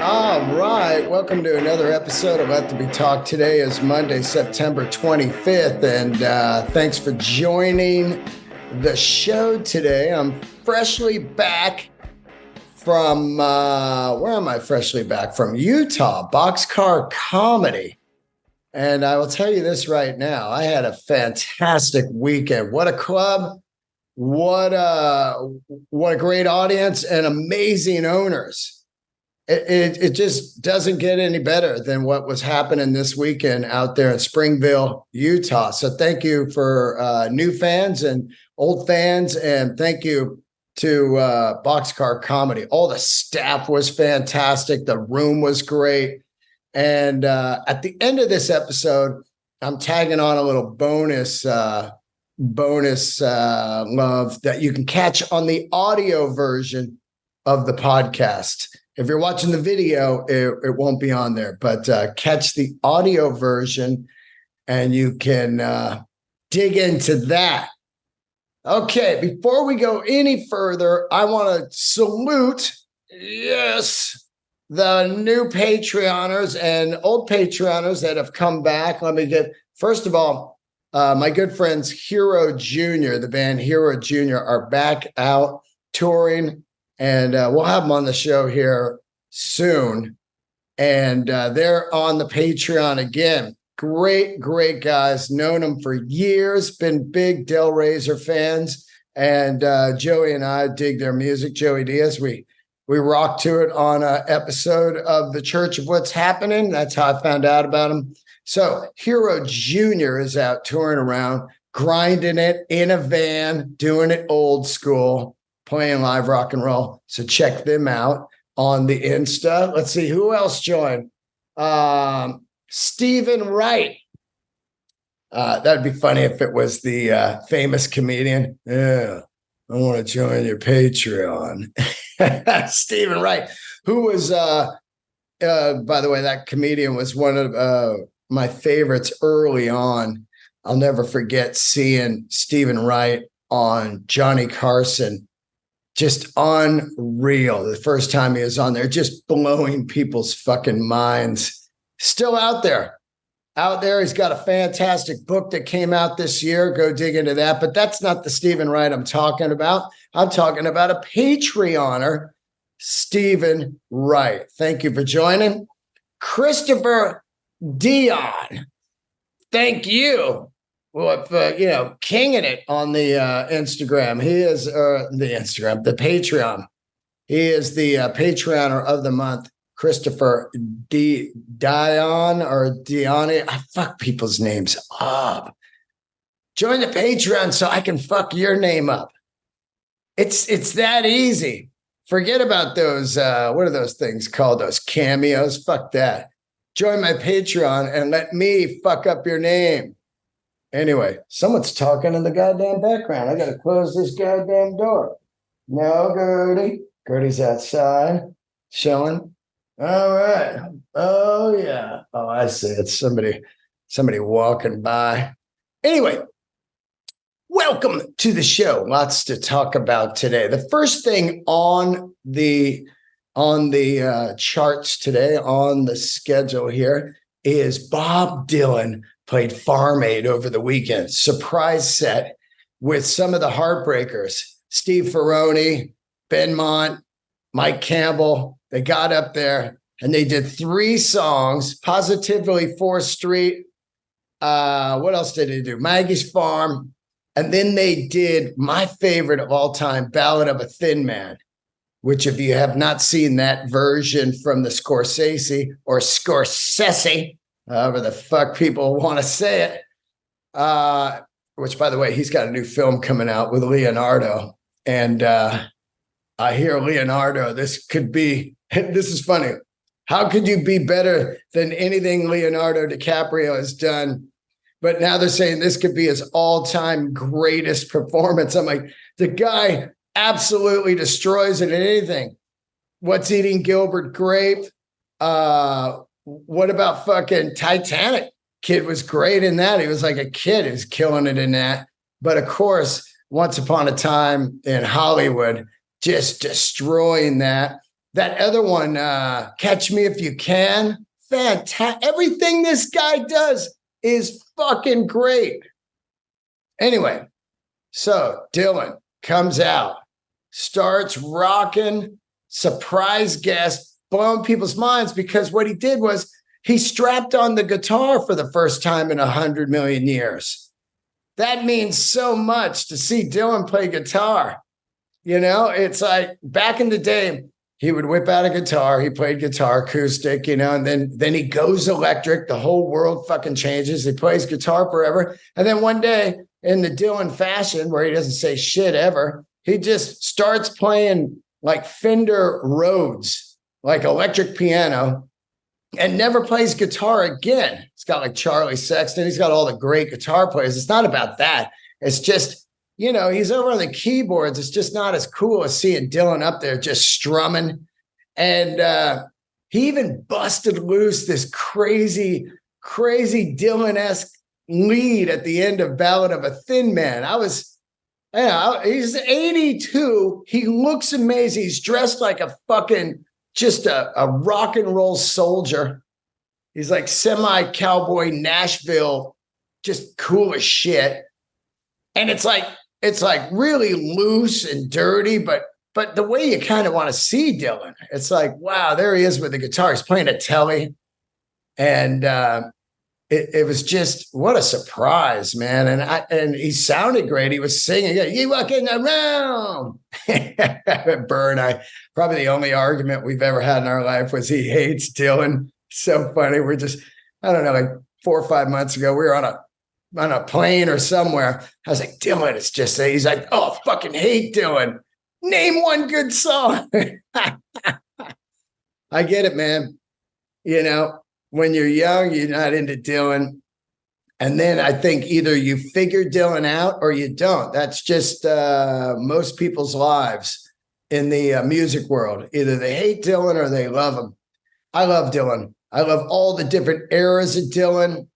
All right. Welcome to another episode of Let There Be Talk. Today is Monday, September 25th. And thanks for joining the show today. I'm freshly back from, where am I freshly back? From Utah, BOXCAR Comedy. And I will tell you this right now. I had a fantastic weekend. What a club. What a great audience and amazing owners. It just doesn't get any better than what was happening this weekend out there in Springville, Utah. So thank you for new fans and old fans, and thank you to BOXCAR Comedy. All the staff was fantastic. The room was great. And at the end of this episode, I'm tagging on a little bonus love that you can catch on the audio version of the podcast. If you're watching the video, it won't be on there, but catch the audio version and you can dig into that. Okay, before we go any further, I want to salute, the new Patreoners and old Patreoners that have come back. First of all, my good friends Hero Jr., the band Hero Jr. are back out touring. And we'll have them on the show here soon. And they're on the Patreon again. Great guys. Known them for years. Been big Del Razor fans. And Joey and I dig their music. Joey Diaz. We rocked to it on an episode of The Church of What's Happening. That's how I found out about them. So Hero Jr. is out touring around, grinding it in a van, doing it old school, playing live rock and roll. So check them out on the Insta. Let's see who else joined. Stephen Wright. That'd be funny if it was the famous comedian. Yeah, I want to join your Patreon. Stephen Wright, who was, by the way, that comedian was one of my favorites early on. I'll never forget seeing Stephen Wright on Johnny Carson. Just unreal. The first time he was on there, just blowing people's fucking minds. Still out there. He's got a fantastic book that came out this year. Go dig into that. But that's not the Stephen Wright I'm talking about. I'm talking about a Patreoner, Stephen Wright. Thank you for joining. Christopher Dion. Thank you. Well, kinging it on the Instagram. He is the Patreon. He is the Patreoner of the month, Christopher Dion or Diani. I fuck people's names up. Join the Patreon so I can fuck your name up. It's that easy. Forget about those. What are those things called? Those cameos. Fuck that. Join my Patreon and let me fuck up your name. Anyway, someone's talking in the goddamn background. I got to close this goddamn door. No, Gertie. Gertie's outside, chilling. All right. Oh, yeah. Oh, I see. It's somebody walking by. Anyway, welcome to the show. Lots to talk about today. The first thing on the charts today, on the schedule here, is Bob Dylan played Farm Aid over the weekend. Surprise set with some of the Heartbreakers. Steve Ferrone, Ben Mont, Mike Campbell. They got up there and they did 3 songs. Positively 4th Street. What else did they do? Maggie's Farm. And then they did my favorite of all time, Ballad of a Thin Man, which if you have not seen that version from the Scorsese, however the fuck people want to say it, which, by the way, he's got a new film coming out with Leonardo. And I hear Leonardo, this is funny. How could you be better than anything Leonardo DiCaprio has done? But now they're saying this could be his all-time greatest performance. I'm like, the guy absolutely destroys it in anything. What's Eating Gilbert Grape? What about fucking Titanic? Kid was great in that. He was like a kid. He was killing it in that. But of course, Once Upon a Time in Hollywood, just destroying that. That other one, Catch Me If You Can. Fantastic. Everything this guy does is fucking great. Anyway, so Dylan comes out, starts rocking, surprise guest, blowing people's minds, because what he did was he strapped on the guitar for the first time in 100 million years. That means so much to see Dylan play guitar. You know, it's like back in the day, he would whip out a guitar. He played guitar acoustic, you know, and then he goes electric. The whole world fucking changes. He plays guitar forever. And then one day, in the Dylan fashion, where he doesn't say shit ever, he just starts playing like Fender Rhodes, like electric piano, and never plays guitar again. He's got like Charlie Sexton. He's got all the great guitar players. It's not about that. It's just, you know, he's over on the keyboards. It's just not as cool as seeing Dylan up there just strumming. And he even busted loose this crazy Dylan-esque lead at the end of Ballad of a Thin Man. He's 82. He looks amazing. He's dressed like a fucking, just a rock and roll soldier. He's like semi-cowboy Nashville, just cool as shit. And it's like really loose and dirty, but the way you kind of want to see Dylan, it's like, wow, there he is with the guitar. He's playing a telly. And it was just, what a surprise, man. And he sounded great. He was singing, you walking around. Burn, probably the only argument we've ever had in our life was he hates Dylan. So funny. We're just, I don't know, like 4 or 5 months ago, we were on a plane or somewhere. I was like, Dylan, it's just, he's like, oh, fucking hate Dylan. Name one good song. I get it, man. You know, when you're young, you're not into Dylan. And then I think either you figure Dylan out or you don't. That's just most people's lives in the music world. Either they hate Dylan or they love him. I love Dylan. I love all the different eras of Dylan.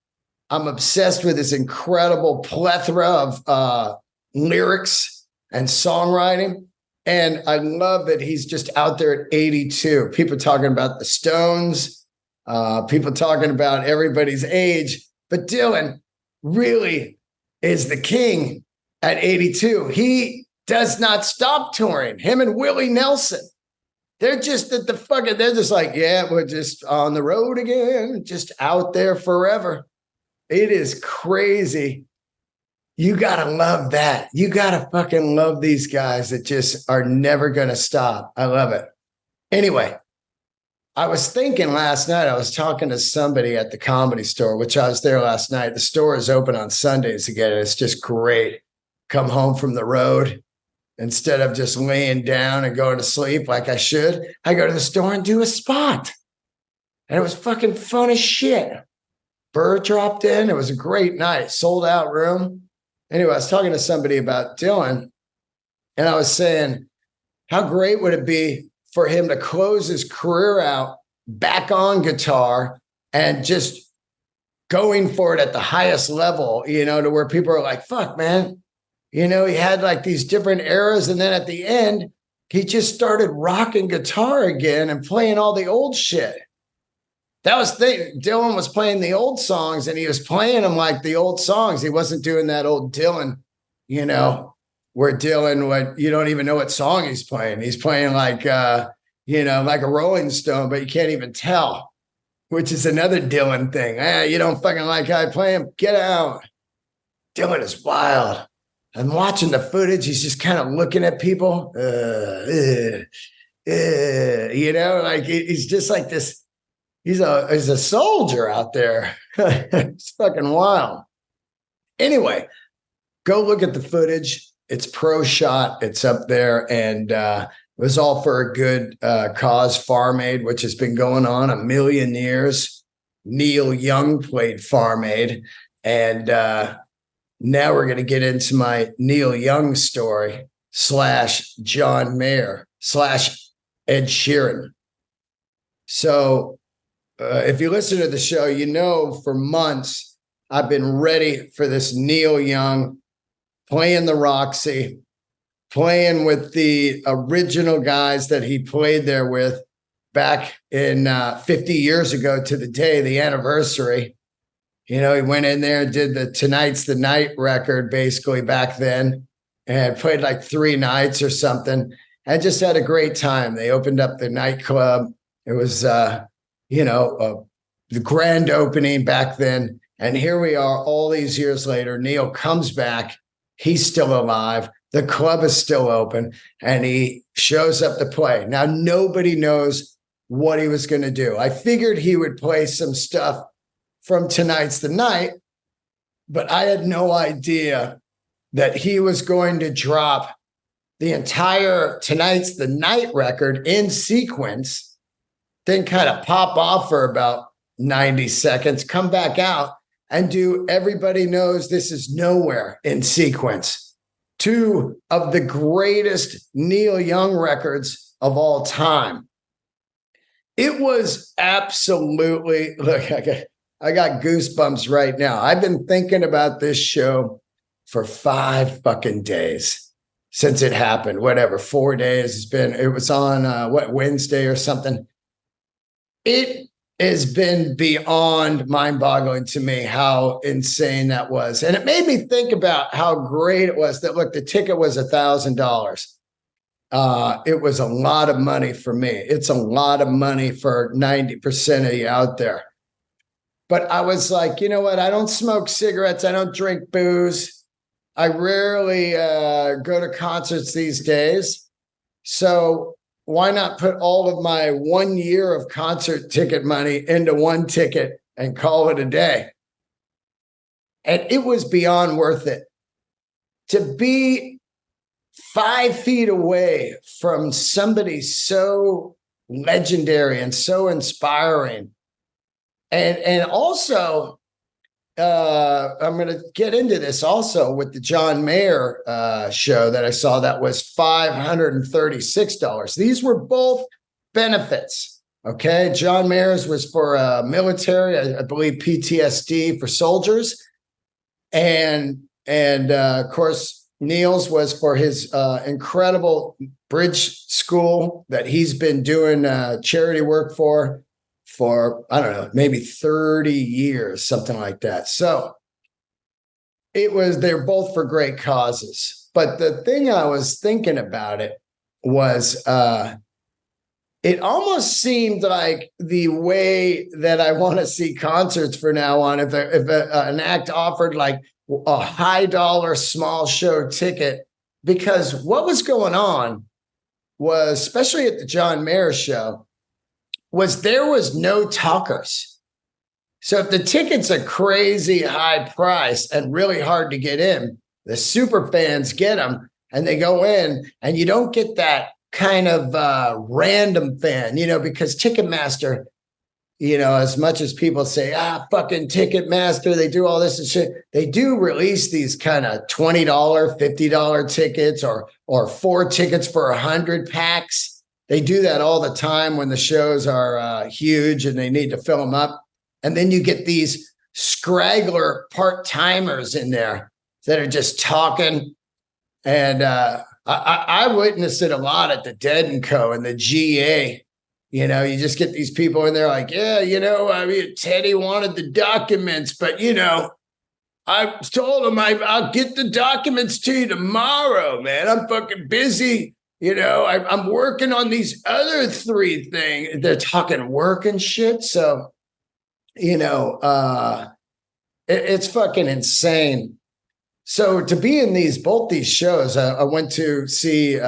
I'm obsessed with his incredible plethora of lyrics and songwriting. And I love that he's just out there at 82. People talking about the Stones, people talking about everybody's age. But Dylan really is the king at 82. He does not stop touring. Him and Willie Nelson. They're just at they're just like, yeah, we're just on the road again, just out there forever. It is crazy. You got to love that. You got to fucking love these guys that just are never going to stop. I love it. Anyway, I was thinking last night, I was talking to somebody at the Comedy Store, which I was there last night. The store is open on Sundays again. And it's just great. Come home from the road. Instead of just laying down and going to sleep like I should, I go to the store and do a spot. And it was fucking fun as shit. Burr dropped in. It was a great night. Sold out room. Anyway, I was talking to somebody about Dylan, and I was saying, how great would it be for him to close his career out back on guitar and just going for it at the highest level, you know, to where people are like, fuck, man. You know, he had like these different eras. And then at the end, he just started rocking guitar again and playing all the old shit. That was Dylan was playing the old songs and he was playing them like the old songs. He wasn't doing that old Dylan, you know, where Dylan, you don't even know what song he's playing. He's playing like, you know, like a Rolling Stone, but you can't even tell, which is another Dylan thing. You don't fucking like how I play him? Get out. Dylan is wild. I'm watching the footage. He's just kind of looking at people, you know, like he's just like this. He's a soldier out there. It's fucking wild. Anyway, go look at the footage. It's pro shot. It's up there. And it was all for a good cause, Farm Aid, which has been going on 1 million years. Neil Young played Farm Aid. And now we're going to get into my Neil Young story / John Mayer / Ed Sheeran. So if you listen to the show, you know for months I've been ready for this Neil Young playing the Roxy, playing with the original guys that he played there with, back in 50 years ago to the day, the anniversary. You know, he went in there and did the Tonight's the Night record basically back then and played like 3 nights or something and just had a great time. They opened up the nightclub. It was, the grand opening back then. And here we are all these years later. Neil comes back. He's still alive. The club is still open and he shows up to play. Now, nobody knows what he was going to do. I figured he would play some stuff from Tonight's the Night, but I had no idea that he was going to drop the entire Tonight's the Night record in sequence, then kind of pop off for about 90 seconds, come back out and do Everybody Knows This Is Nowhere in sequence. 2 of the greatest Neil Young records of all time. It was absolutely, look, I got goosebumps right now. I've been thinking about this show for 5 fucking days since it happened. Whatever, 4 days. It was on Wednesday or something. It has been beyond mind-boggling to me how insane that was. And it made me think about how great it was that, look, the ticket was $1,000. It was a lot of money for me. It's a lot of money for 90% of you out there. But I was like, you know what? I don't smoke cigarettes. I don't drink booze. I rarely go to concerts these days. So why not put all of my 1 year of concert ticket money into one ticket and call it a day? And it was beyond worth it. To be 5 feet away from somebody so legendary and so inspiring. And also, I'm going to get into this also with the John Mayer show that I saw that was $536. These were both benefits. Okay. John Mayer's was for military, I believe PTSD for soldiers. And of course, Neil's was for his incredible bridge school that he's been doing charity work for, I don't know, maybe 30 years, something like that. So they're both for great causes. But the thing I was thinking about it was it almost seemed like the way that I want to see concerts for now on, if an act offered like a high dollar small show ticket, because what was going on was, especially at the John Mayer show, was there was no talkers. So if the ticket's a crazy high price and really hard to get in, the super fans get them and they go in, and you don't get that kind of random fan, because Ticketmaster, as much as people say, fucking Ticketmaster, they do all this and shit, they do release these kind of $20, $50 tickets or 4 tickets for 100 packs. They do that all the time when the shows are huge and they need to fill them up. And then you get these scraggler part-timers in there that are just talking. And I witnessed it a lot at the Dead & Co. and the GA. You just get these people in there like, Teddy wanted the documents, but, I told him I'll get the documents to you tomorrow, man. I'm fucking busy. I'm working on these other 3 things. They're talking work and shit. So, it's fucking insane. So to be in both these shows, I went to see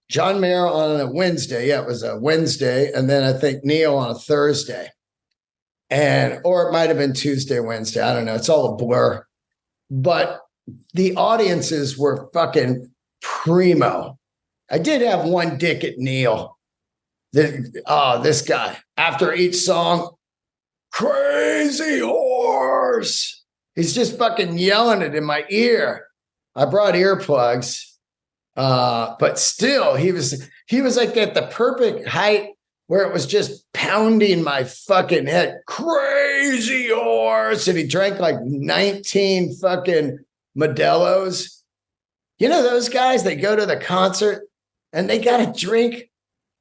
John Mayer on a Wednesday. Yeah, it was a Wednesday. And then I think Neil on a Thursday. Or it might have been Tuesday, Wednesday. I don't know. It's all a blur. But the audiences were fucking primo. I did have one dick at Neil. This guy, after each song, crazy horse. He's just fucking yelling it in my ear. I brought earplugs, but still, he was like at the perfect height where it was just pounding my fucking head. Crazy horse. And he drank like 19 fucking Modelo's. Those guys, they go to the concert and they got to drink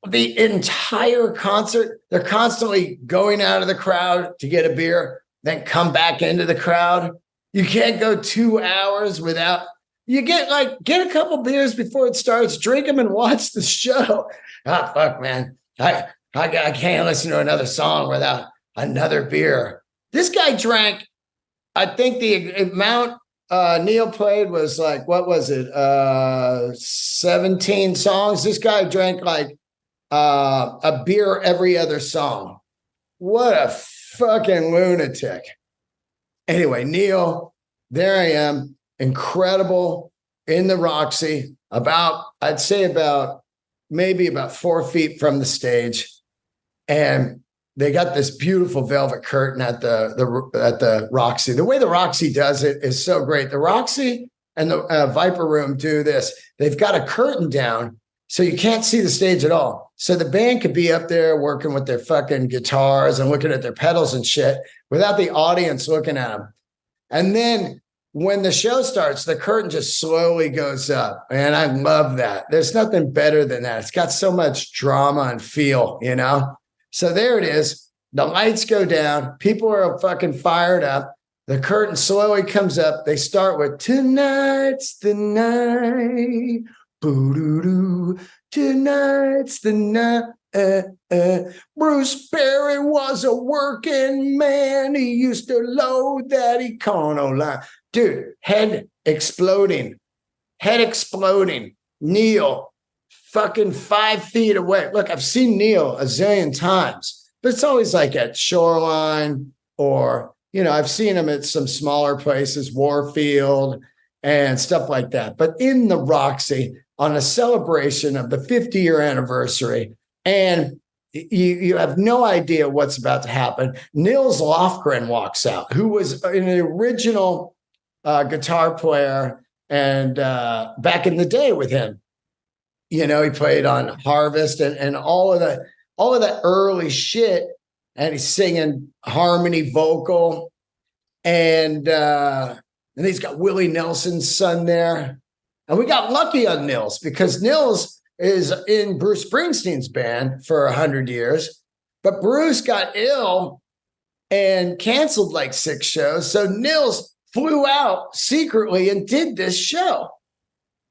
the entire concert, they're constantly going out of the crowd to get a beer, then come back into the crowd. You can't go 2 hours without, you get a couple beers before it starts, drink them and watch the show. Ah, fuck, man. I can't listen to another song without another beer. This guy drank, I think the amount Neil played was like, what was it? 17 songs. This guy drank like a beer every other song. What a fucking lunatic. Anyway, Neil, there I am, incredible in the Roxy, I'd say maybe about 4 feet from the stage. And they got this beautiful velvet curtain at the Roxy. The way the Roxy does it is so great. The Roxy and the Viper Room do this. They've got a curtain down, so you can't see the stage at all. So the band could be up there working with their fucking guitars and looking at their pedals and shit without the audience looking at them. And then when the show starts, the curtain just slowly goes up. And I love that. There's nothing better than that. It's got so much drama and feel, you know? So there it is. The lights go down. People are fucking fired up. The curtain slowly comes up. They start with "Tonight's the night. Boo-doo-doo. Tonight's the night. Bruce Perry was a working man. He used to load that Econoline." Dude, head exploding. Neil, fucking 5 feet away. Look, I've seen Neil a zillion times, but it's always like at Shoreline or, you know, I've seen him at some smaller places, Warfield and stuff like that. But in the Roxy, on a celebration of the 50-year anniversary, and you have no idea what's about to happen. Nils Lofgren walks out, who was an original guitar player and back in the day with him. You know, he played on Harvest and all of that early shit, and he's singing harmony vocal, and he's got Willie Nelson's son there. And we got lucky on Nils because Nils is in Bruce Springsteen's band for 100 years, but Bruce got ill and canceled like 6 shows. So Nils flew out secretly and did this show.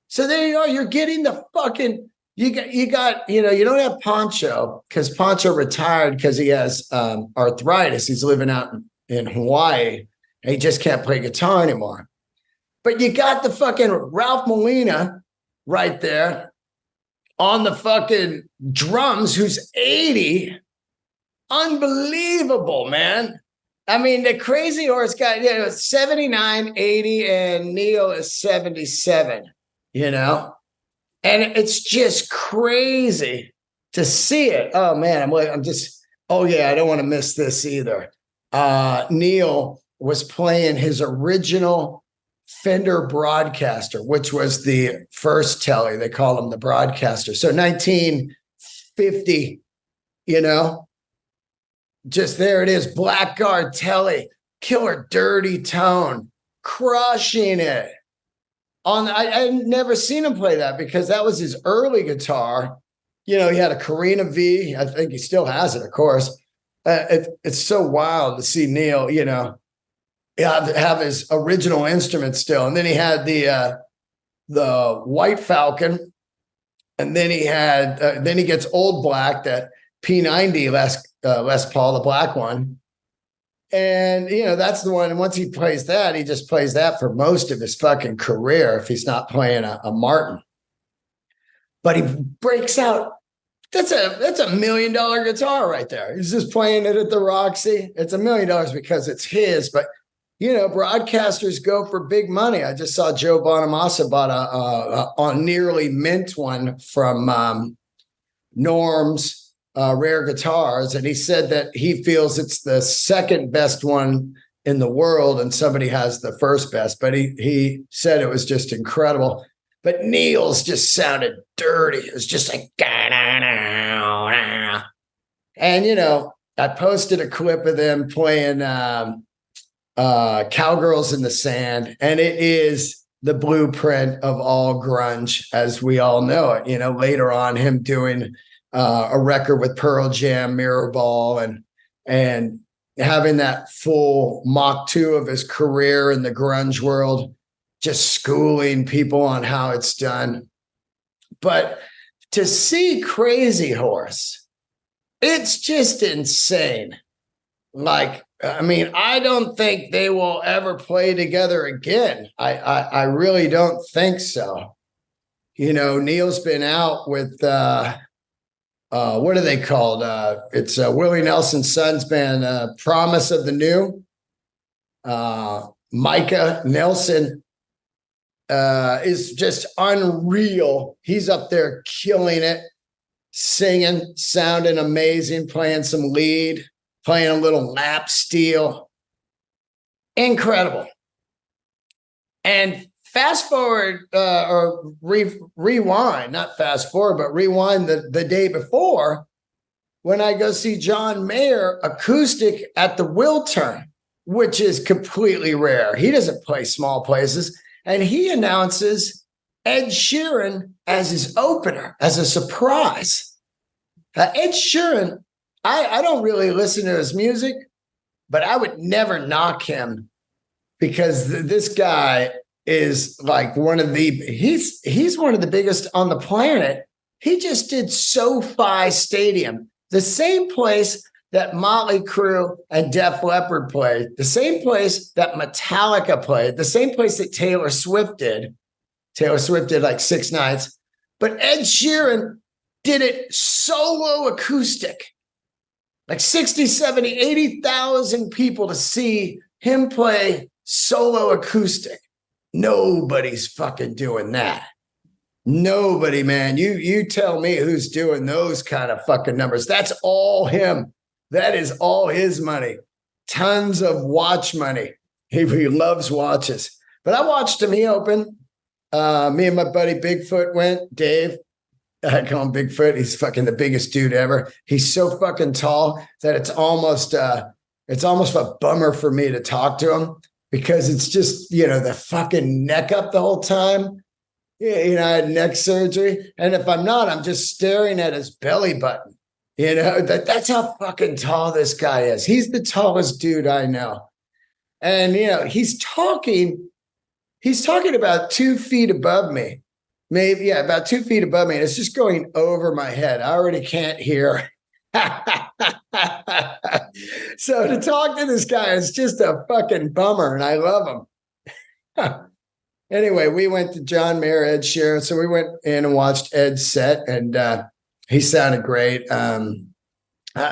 So there you are. You're getting the fucking, you got, you know, you don't have Poncho because Poncho retired because he has arthritis. He's living out in Hawaii and he just can't play guitar anymore. But you got the fucking Ralph Molina right there on the fucking drums, who's 80. Unbelievable, man. I mean, the Crazy Horse guy, you know, 79, 80, and Neil is 77, you know? And it's just crazy to see it. Oh, man, oh, yeah, I don't want to miss this either. Neil was playing his original Fender Broadcaster, which was the first telly. They call them the Broadcaster. So 1950, you know, just there it is. Blackguard telly, killer dirty tone, crushing it. I'd never seen him play that because that was his early guitar. You know, he had a Carina V. I think he still has it, of course. It's so wild to see Neil, you know, have his original instrument still. And then he had the White Falcon. And then he had, then he gets Old Black, that P90 Les Paul, the black one. And, you know, that's the one. And once he plays that, he just plays that for most of his fucking career if he's not playing a Martin. But he breaks out. That's a $1 million guitar right there. He's just playing it at the Roxy. It's $1 million because it's his. But, you know, broadcasters go for big money. I just saw Joe Bonamassa bought a nearly mint one from Norm's Rare Guitars, and he said that he feels it's the second best one in the world and somebody has the first best, but he said it was just incredible. But Neil's just sounded dirty. It was just like, and you know, I posted a clip of them playing Cowgirls in the Sand, and it is the blueprint of all grunge as we all know it. You know, later on him doing a record with Pearl Jam, Mirrorball, and having that full Mach 2 of his career in the grunge world, just schooling people on how it's done. But to see Crazy Horse, it's just insane. Like, I mean, I don't think they will ever play together again. I really don't think so. You know, Neil's been out with what are they called? It's Willie Nelson's son's band, Promise of the New. Micah Nelson is just unreal. He's up there killing it, singing, sounding amazing, playing some lead, playing a little lap steel. Incredible. And fast forward or rewind, not fast forward, but rewind the day before when I go see John Mayer acoustic at the Wiltern, which is completely rare. He doesn't play small places. And he announces Ed Sheeran as his opener, as a surprise. Ed Sheeran, I don't really listen to his music, but I would never knock him because this guy is like he's one of the biggest on the planet. He just did SoFi Stadium, the same place that Motley Crue and Def Leppard played, the same place that Metallica played, the same place that Taylor Swift did. Taylor Swift did like 6 nights, but Ed Sheeran did it solo acoustic. Like 60, 70, 80,000 people to see him play solo acoustic. Nobody's fucking doing that. Nobody, man. You tell me who's doing those kind of fucking numbers. That's all him. That is all his money. Tons of watch money. He loves watches. But I watched him. He opened. Me and my buddy Bigfoot went. Dave. I call him Bigfoot. He's fucking the biggest dude ever. He's so fucking tall that it's almost a bummer for me to talk to him because it's just, you know, the fucking neck up the whole time. You know, I had neck surgery. And if I'm not, I'm just staring at his belly button. You know, that's how fucking tall this guy is. He's the tallest dude I know. And, you know, he's talking about 2 feet above me. Maybe, yeah, about 2 feet above me. And it's just going over my head. I already can't hear. So to talk to this guy is just a fucking bummer. And I love him. Anyway, we went to John Mayer, Ed Sheeran. So we went in and watched Ed's set. And he sounded great. I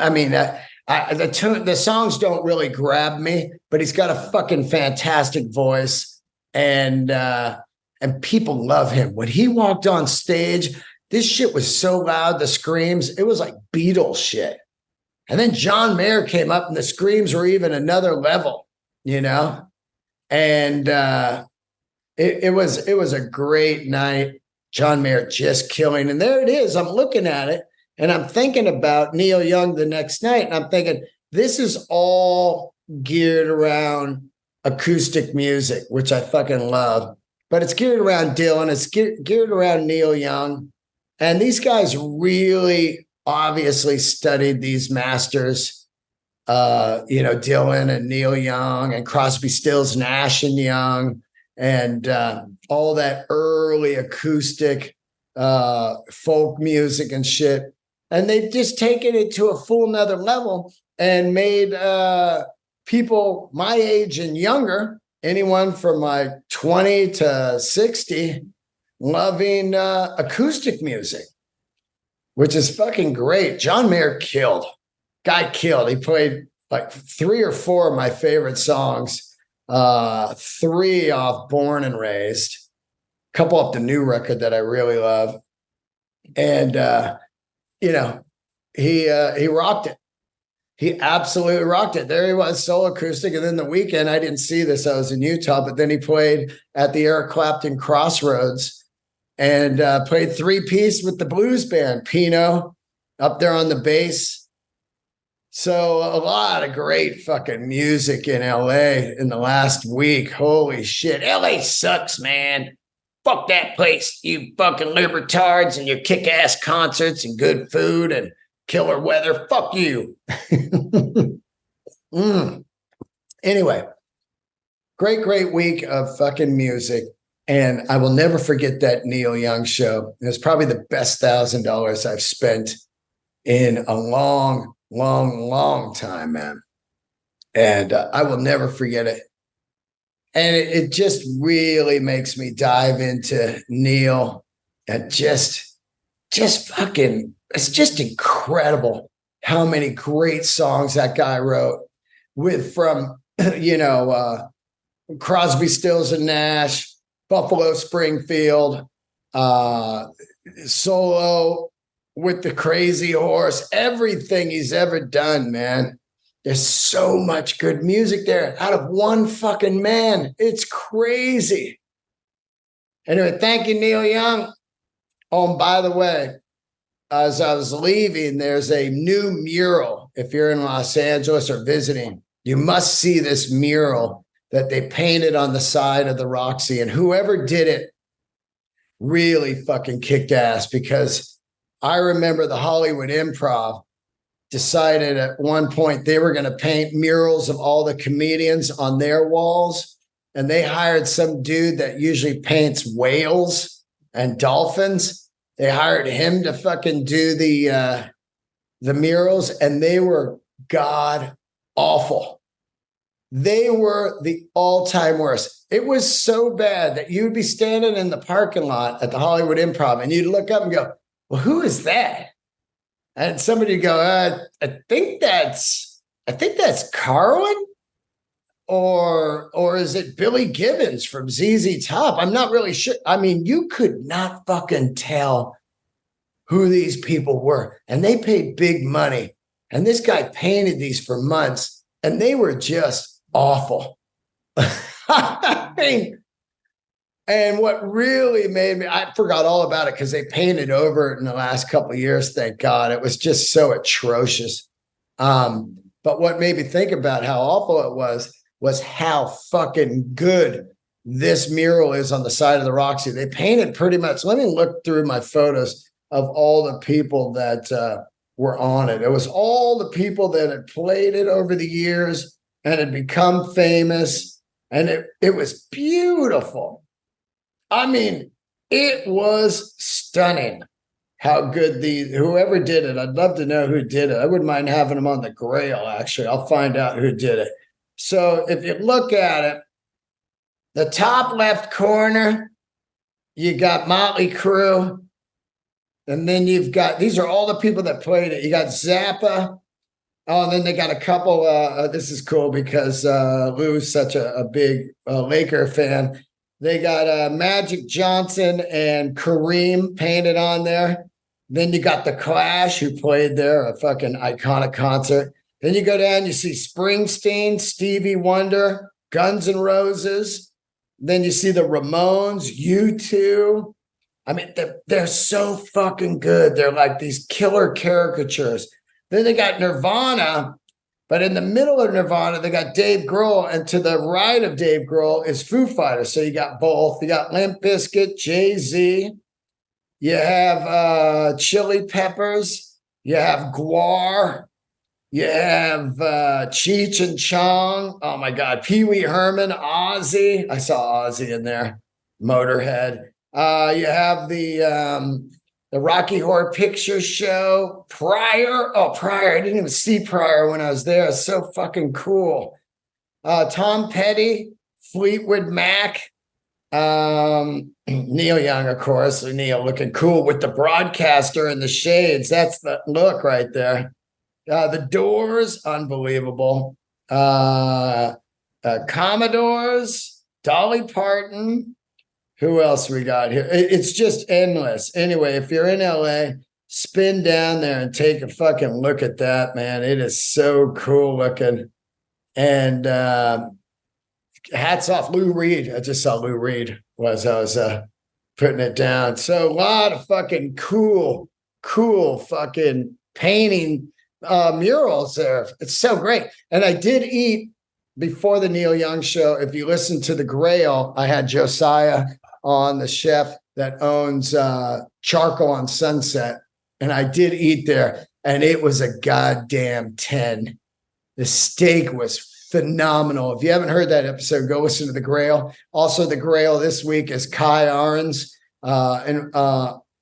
mean, the songs don't really grab me, but he's got a fucking fantastic voice. And people love him. When he walked on stage, this shit was so loud, the screams, it was like Beatles shit. And then John Mayer came up and the screams were even another level, you know? And it was a great night. John Mayer just killing. And there it is. I'm looking at it and I'm thinking about Neil Young the next night. And I'm thinking, this is all geared around acoustic music, which I fucking love. But it's geared around Dylan. It's geared around Neil Young. And these guys really obviously studied these masters, you know, Dylan and Neil Young and Crosby, Stills, Nash and Young and all that early acoustic folk music and shit. And they've just taken it to a full nother level and made people my age and younger, anyone from like 20 to 60, loving acoustic music, which is fucking great. John Mayer killed. Guy killed. He played like 3 or 4 of my favorite songs. 3 off Born and Raised. A couple off the new record that I really love. And, you know, he rocked it. He absolutely rocked it. There he was, solo acoustic. And then the weekend, I didn't see this. I was in Utah, but then he played at the Eric Clapton Crossroads and played 3-piece with the blues band, Pino, up there on the bass. So a lot of great fucking music in LA in the last week. Holy shit. LA sucks, man. fuck that place, you fucking libertards and your kick-ass concerts and good food and killer weather. Fuck you. Anyway, great week of fucking music. And I will never forget that Neil Young show. It was probably the best $1,000 I've spent in a long time, man. And I will never forget it. And it just really makes me dive into Neil and just fucking, it's just incredible how many great songs that guy wrote from Crosby, Stills and Nash, Buffalo Springfield, solo with the Crazy Horse, everything he's ever done, man. There's so much good music there out of one fucking man. It's crazy. Anyway, thank you, Neil Young. Oh, and by the way, as I was leaving, there's a new mural. If you're in Los Angeles or visiting, you must see this mural that they painted on the side of the Roxy. And whoever did it really fucking kicked ass, because I remember the Hollywood Improv decided at one point they were going to paint murals of all the comedians on their walls. And they hired some dude that usually paints whales and dolphins. They hired him to fucking do the murals, and they were god awful. They were the all-time worst. It was so bad that you would be standing in the parking lot at the Hollywood Improv and you'd look up and go, well, who is that? And somebody would go, I think that's Carlin, or is it Billy Gibbons from ZZ Top? I'm not really sure. I mean, you could not fucking tell who these people were, and they paid big money. And this guy painted these for months, and they were just awful. I mean, and what really made me, I forgot all about it because they painted over it in the last couple of years, thank God. It was just so atrocious. But what made me think about how awful it was how fucking good this mural is on the side of the Roxy. They painted pretty much, let me look through my photos of all the people that were on it. It was all the people that had played it over the years and had become famous. And it was beautiful. I mean, it was stunning how good whoever did it. I'd love to know who did it. I wouldn't mind having them on the Grail, actually. I'll find out who did it. So if you look at it, the top left corner, you got Motley Crue. And then you've got, these are all the people that played it. You got Zappa. Oh, and then they got a couple. This is cool because Lou's such a big Laker fan. They got Magic Johnson and Kareem painted on there. Then you got The Clash, who played there, a fucking iconic concert. Then you go down, you see Springsteen, Stevie Wonder, Guns N' Roses. Then you see the Ramones, U2. I mean, they're so fucking good. They're like these killer caricatures. Then they got Nirvana, but in the middle of Nirvana, they got Dave Grohl, and to the right of Dave Grohl is Foo Fighters. So you got both. You got Limp Bizkit, Jay-Z. You have Chili Peppers. You have Guar. You have Cheech and Chong. Oh, my God. Pee Wee Herman, Ozzy. I saw Ozzy in there. Motorhead. You have the Rocky Horror Picture Show, Pryor. Oh, Pryor. I didn't even see Pryor when I was there. It's so fucking cool. Tom Petty, Fleetwood Mac, Neil Young, of course. Neil looking cool with the broadcaster and the shades. That's the look right there. The Doors, unbelievable. Commodores, Dolly Parton. Who else we got here? It's just endless. Anyway, if you're in LA, spin down there and take a fucking look at that, man. It is so cool looking. And hats off Lou Reed. I just saw Lou Reed as I was putting it down. So a lot of fucking cool fucking painting murals there. It's so great. And I did eat before the Neil Young show. If you listen to the Grail, I had Josiah on the chef that owns Charcoal on Sunset, and I did eat there, and it was a goddamn 10. The steak was phenomenal. If you haven't heard that episode, go listen to The Grail. Also, The Grail this week is Kai Arons, an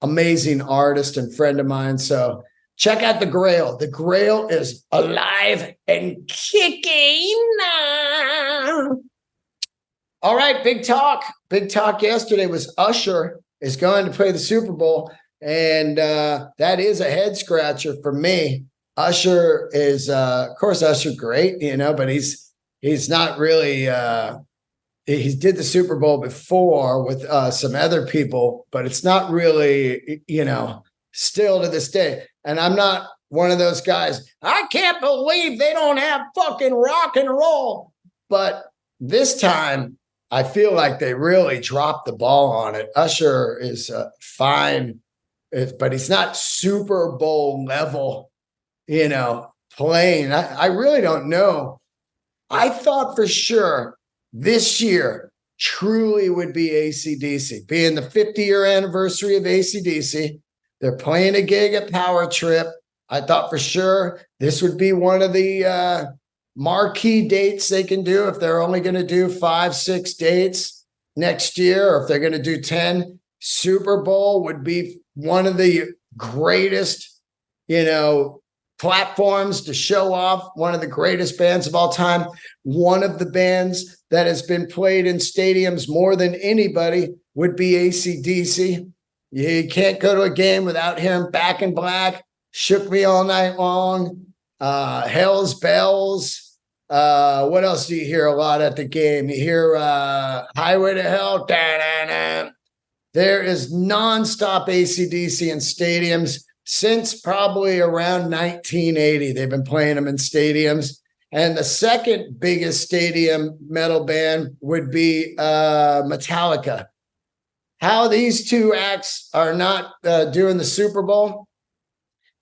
amazing artist and friend of mine. So check out The Grail. The Grail is alive and kicking now. All right, big talk. Big talk yesterday was Usher is going to play the Super Bowl, and that is a head scratcher for me. Usher is, of course, Usher great, but he's not really. He did the Super Bowl before with some other people, but it's not really, still to this day. And I'm not one of those guys. I can't believe they don't have fucking rock and roll. But this time, I feel like they really dropped the ball on it. Usher is fine, but he's not Super Bowl level, playing. I really don't know. I thought for sure this year truly would be AC/DC, being the 50-year anniversary of AC/DC. They're playing a gig at Power Trip. I thought for sure this would be one of the marquee dates they can do if they're only going to do 5-6 dates next year, or if they're going to do 10. Super Bowl would be one of the greatest, platforms to show off one of the greatest bands of all time. One of the bands that has been played in stadiums more than anybody would be AC/DC. You can't go to a game without hearing Back in Black, Shook Me All Night Long, Hell's Bells. What else do you hear a lot at the game? You hear Highway to Hell. Da-da-da. There is nonstop AC/DC in stadiums since probably around 1980. They've been playing them in stadiums. And the second biggest stadium metal band would be Metallica. How these two acts are not doing the Super Bowl,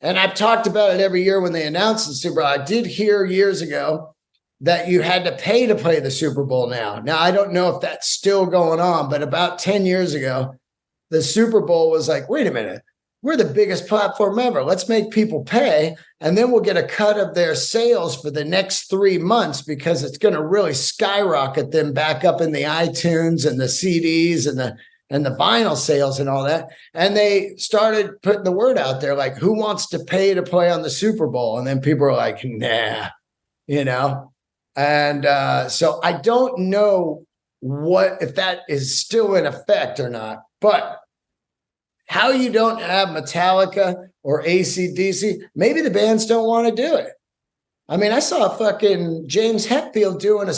and I've talked about it every year when they announce the Super Bowl. I did hear years ago that you had to pay to play the Super Bowl now. Now, I don't know if that's still going on, but about 10 years ago, the Super Bowl was like, wait a minute, we're the biggest platform ever. Let's make people pay, and then we'll get a cut of their sales for the next 3 months, because it's going to really skyrocket them back up in the iTunes and the CDs and the vinyl sales and all that. And they started putting the word out there, like, who wants to pay to play on the Super Bowl? And then people are like, nah, And so I don't know if that is still in effect or not, but how you don't have Metallica or AC/DC, maybe the bands don't want to do it. I mean, I saw fucking James Hetfield doing an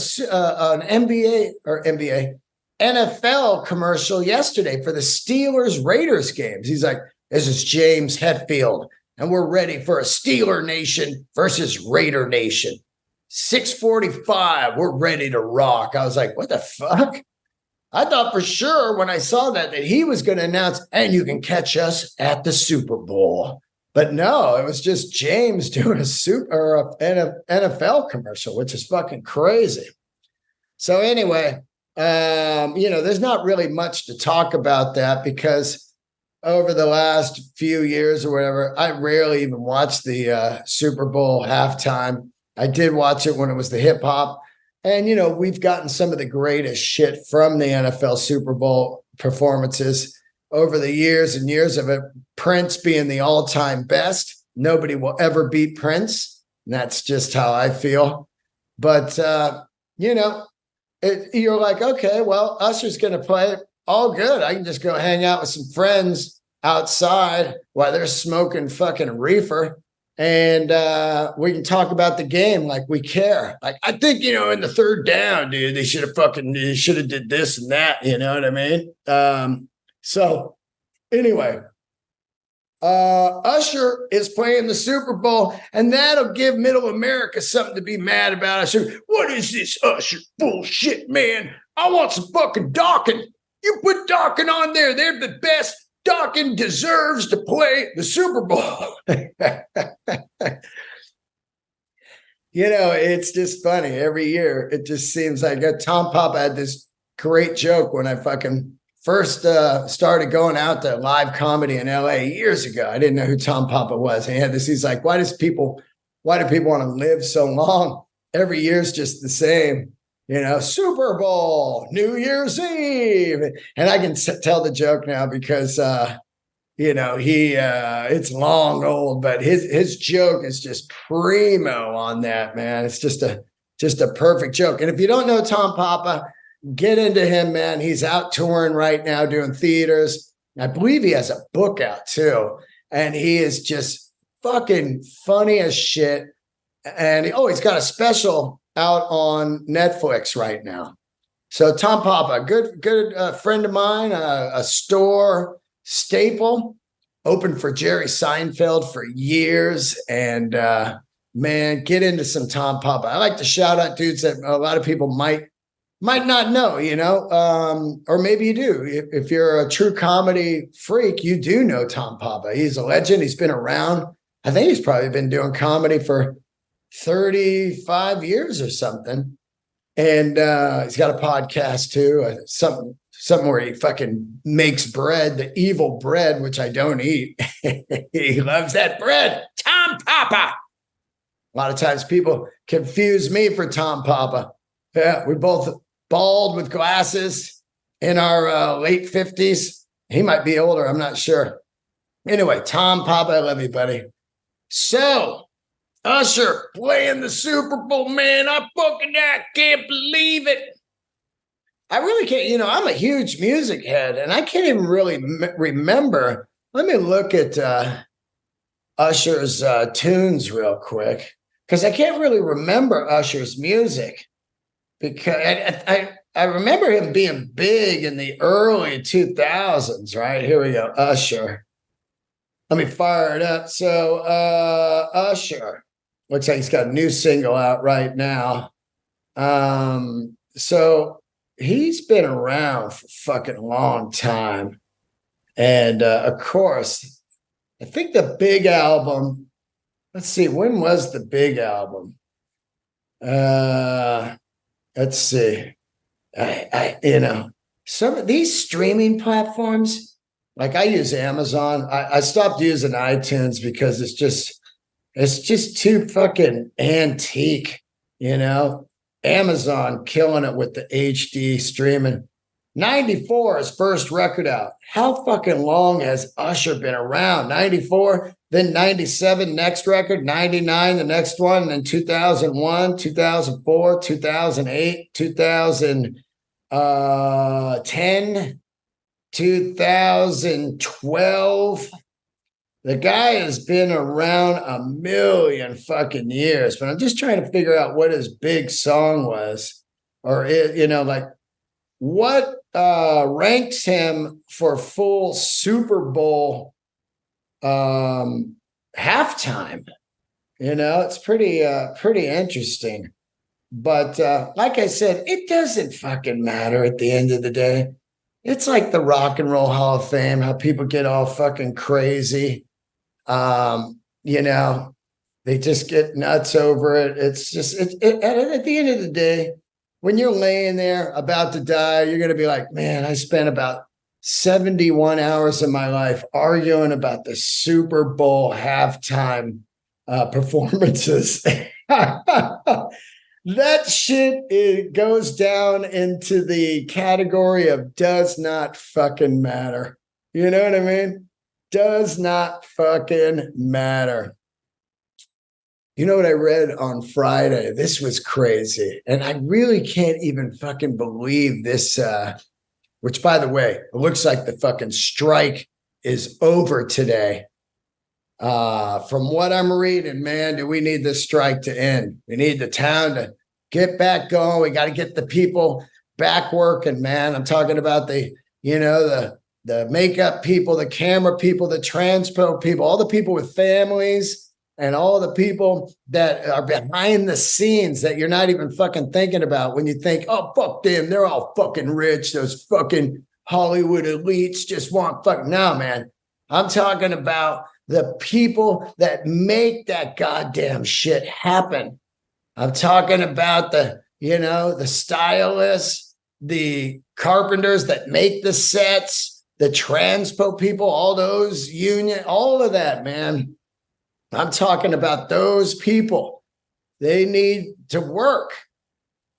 NFL commercial yesterday for the Steelers-Raiders games. He's like, this is James Hetfield, and we're ready for a Steeler Nation versus Raider Nation. 6:45, we're ready to rock. I was like, what the fuck? I thought for sure when I saw that he was going to announce, and you can catch us at the Super Bowl. But no, it was just James doing an NFL commercial, which is fucking crazy. So anyway, there's not really much to talk about that, because over the last few years or whatever, I rarely even watched the Super Bowl halftime. I did watch it when it was the hip hop. And, we've gotten some of the greatest shit from the NFL Super Bowl performances over the years and years of it. Prince being the all-time best. Nobody will ever beat Prince. And that's just how I feel. But, you're like, okay, well, Usher's going to play. All good. I can just go hang out with some friends outside while they're smoking fucking reefer. And we can talk about the game like we care. Like, I think, in the third down, dude, they should have did this and that. You know what I mean? So anyway, Usher is playing the Super Bowl, and that'll give middle America something to be mad about. Usher, what is this Usher bullshit, man? I want some fucking Dawkins. You put Dawkins on there. They're the best. Dawkins deserves to play the Super Bowl. It's just funny. Every year, it just seems like Tom Papa had this great joke when I fucking first started going out to live comedy in LA years ago, I didn't know who Tom Papa was. And he had this, he's like, why do people want to live so long? Every year's just the same, Super Bowl, New Year's Eve. And I can tell the joke now because, it's long old, but his joke is just primo on that, man. It's just a perfect joke. And if you don't know Tom Papa, get into him, man. He's out touring right now, doing theaters. I believe he has a book out too. And he is just fucking funny as shit. And he's got a special out on Netflix right now. So Tom Papa, good friend of mine, a store staple, opened for Jerry Seinfeld for years. And man, get into some Tom Papa. I like to shout out dudes that a lot of people might not know, or maybe you do. If you're a true comedy freak, you do know Tom Papa. He's a legend. He's been around. I think he's probably been doing comedy for 35 years or something. And he's got a podcast too, something where he fucking makes bread, the evil bread, which I don't eat. He loves that bread. Tom Papa. A lot of times people confuse me for Tom Papa. Yeah, we both bald with glasses in our late 50s. He might be older. I'm not sure. Anyway, Tom Papa, I love you, buddy. So, Usher playing the Super Bowl, man. I can't believe it. I really can't, I'm a huge music head, and I can't even really remember. Let me look at Usher's tunes real quick, because I can't really remember Usher's music. Because I remember him being big in the early 2000s, right? Here we go, Usher. Let me fire it up. So Usher, looks like he's got a new single out right now. So he's been around for a fucking long time. And of course, I think the big album, let's see, when was the big album? Let's see. Some of these streaming platforms, like I use Amazon. I stopped using iTunes because it's just too fucking antique, Amazon killing it with the HD streaming. 94, his first record out. How fucking long has Usher been around? 94, then 97, next record, 99, the next one, and then 2001, 2004, 2008, 2010, 2012. The guy has been around a million fucking years, but I'm just trying to figure out what his big song was, or, what ranks him for full Super Bowl halftime. It's pretty interesting. But like I said, it doesn't fucking matter at the end of the day. It's like the Rock and Roll Hall of Fame, how people get all fucking crazy. They just get nuts over it. It's just at the end of the day, when you're laying there about to die, you're going to be like, man, I spent about 71 hours of my life arguing about the Super Bowl halftime performances. That shit, it goes down into the category of does not fucking matter. You know what I mean? Does not fucking matter. You know what I read on Friday? This was crazy. And I really can't even fucking believe this, which, by the way, it looks like the fucking strike is over today. From what I'm reading, man, do we need this strike to end? We need the town to get back going. We got to get the people back working, man. I'm talking about the makeup people, the camera people, the transpo people, all the people with families, and all the people that are behind the scenes that you're not even fucking thinking about when you think, oh, fuck them. They're all fucking rich. Those fucking Hollywood elites just want fuck. No, man. I'm talking about the people that make that goddamn shit happen. I'm talking about the stylists, the carpenters that make the sets, the transpo people, all those union, all of that, man. I'm talking about those people. They need to work.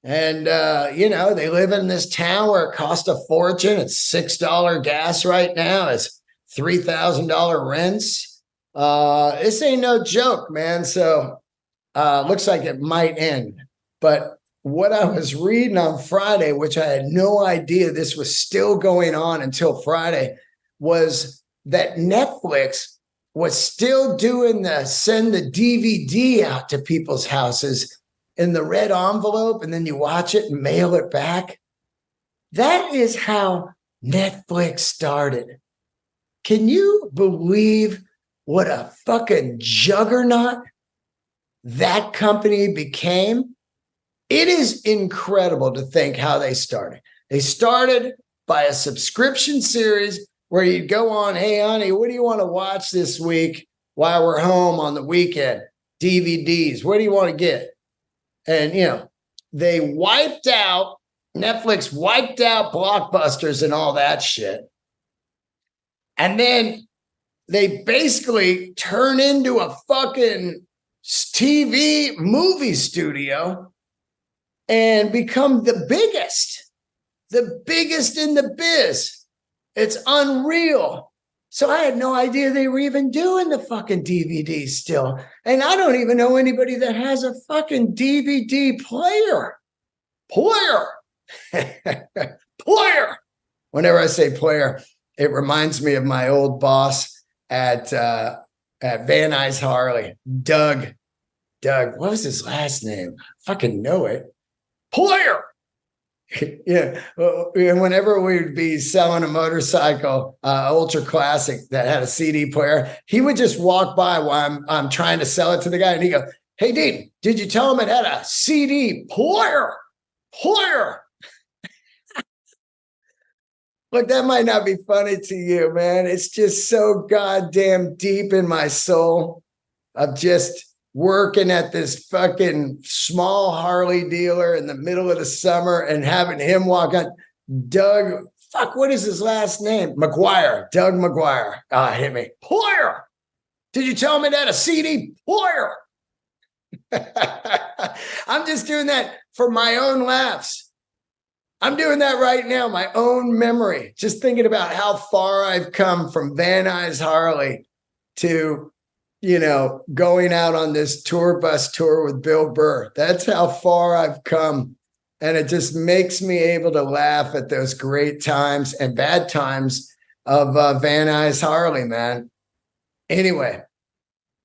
And, they live in this town where it costs a fortune. It's $6 gas right now. It's $3,000 rents. This ain't no joke, man. So looks like it might end. But what I was reading on Friday, which I had no idea this was still going on until Friday, was that Netflix was still doing the send the DVD out to people's houses in the red envelope, and then you watch it and mail it back. That is how Netflix started. Can you believe what a fucking juggernaut that company became? It is incredible to think how they started. They started by a subscription series where you'd go on, hey, honey, what do you want to watch this week while we're home on the weekend? DVDs. What do you want to get? And, they Netflix wiped out Blockbusters and all that shit. And then they basically turn into a fucking TV movie studio and become the biggest in the biz. It's unreal. So I had no idea they were even doing the fucking DVD still. And I don't even know anybody that has a fucking DVD player. Player. Whenever I say player, it reminds me of my old boss at Van Nuys Harley, Doug. What was his last name? Fucking know it. Player. Yeah. And whenever we'd be selling a motorcycle, ultra classic that had a CD player, he would just walk by while I'm trying to sell it to the guy, and he go, "Hey, Dean, did you tell him it had a CD player?" Look, that might not be funny to you, man. It's just so goddamn deep in my soul of just working at this fucking small Harley dealer in the middle of the summer and having him walk on. Doug, what is his last name? McGuire, Doug McGuire. Hit me. Player. Did you tell me that a CD player? I'm just doing that for my own laughs. I'm doing that right now, my own memory, just thinking about how far I've come from Van Nuys Harley to going out on this tour bus tour with Bill Burr. That's how far I've come. And it just makes me able to laugh at those great times and bad times of Van Nuys Harley, man. Anyway,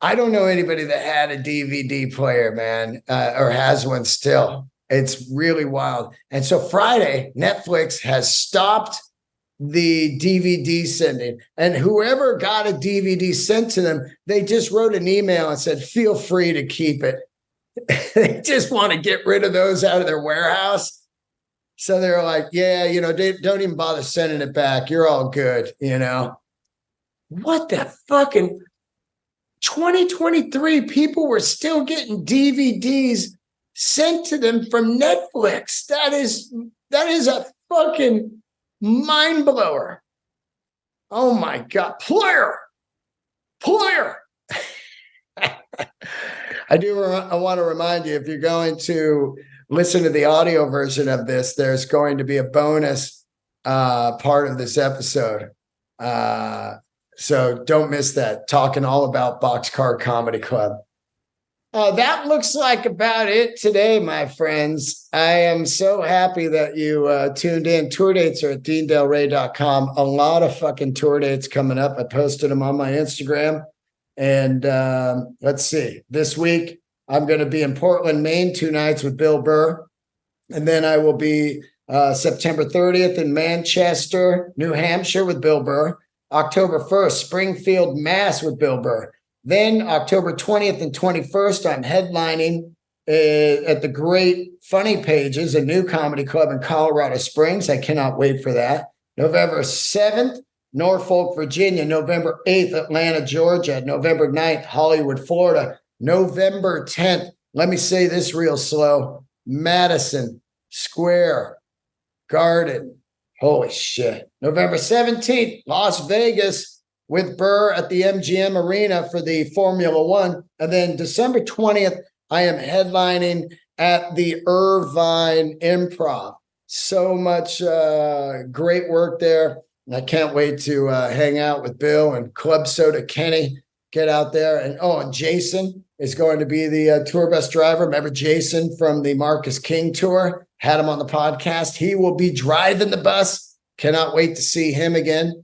I don't know anybody that had a DVD player, man, or has one still. It's really wild. And so Friday, Netflix has stopped the DVD sending, and whoever got a DVD sent to them, they just wrote an email and said, feel free to keep it. They just want to get rid of those out of their warehouse. So they're like, yeah, don't even bother sending it back. You're all good. What the fucking 2023 people were still getting DVDs sent to them from Netflix. That is a fucking mind blower. Oh my God. Player. I want to remind you, if you're going to listen to the audio version of this, there's going to be a bonus part of this episode. So don't miss that. Talking all about BOXCAR Comedy Club. That looks like about it today, my friends. I am so happy that you tuned in. Tour dates are at deandelray.com. A lot of fucking tour dates coming up. I posted them on my Instagram. And let's see. This week, I'm going to be in Portland, Maine, 2 nights with Bill Burr. And then I will be September 30th in Manchester, New Hampshire with Bill Burr. October 1st, Springfield, Mass with Bill Burr. Then October 20th and 21st, I'm headlining at the Great Funny Pages, a new comedy club in Colorado Springs. I cannot wait for that. November 7th, Norfolk, Virginia. November 8th, Atlanta, Georgia. November 9th, Hollywood, Florida. November 10th, let me say this real slow, Madison Square Garden. Holy shit. November 17th, Las Vegas with Burr at the MGM Arena for the Formula One. And then December 20th, I am headlining at the Irvine Improv. So much great work there. And I can't wait to hang out with Bill and Club Soda Kenny. Get out there. And Jason is going to be the tour bus driver. Remember Jason from the Marcus King tour? Had him on the podcast. He will be driving the bus. Cannot wait to see him again.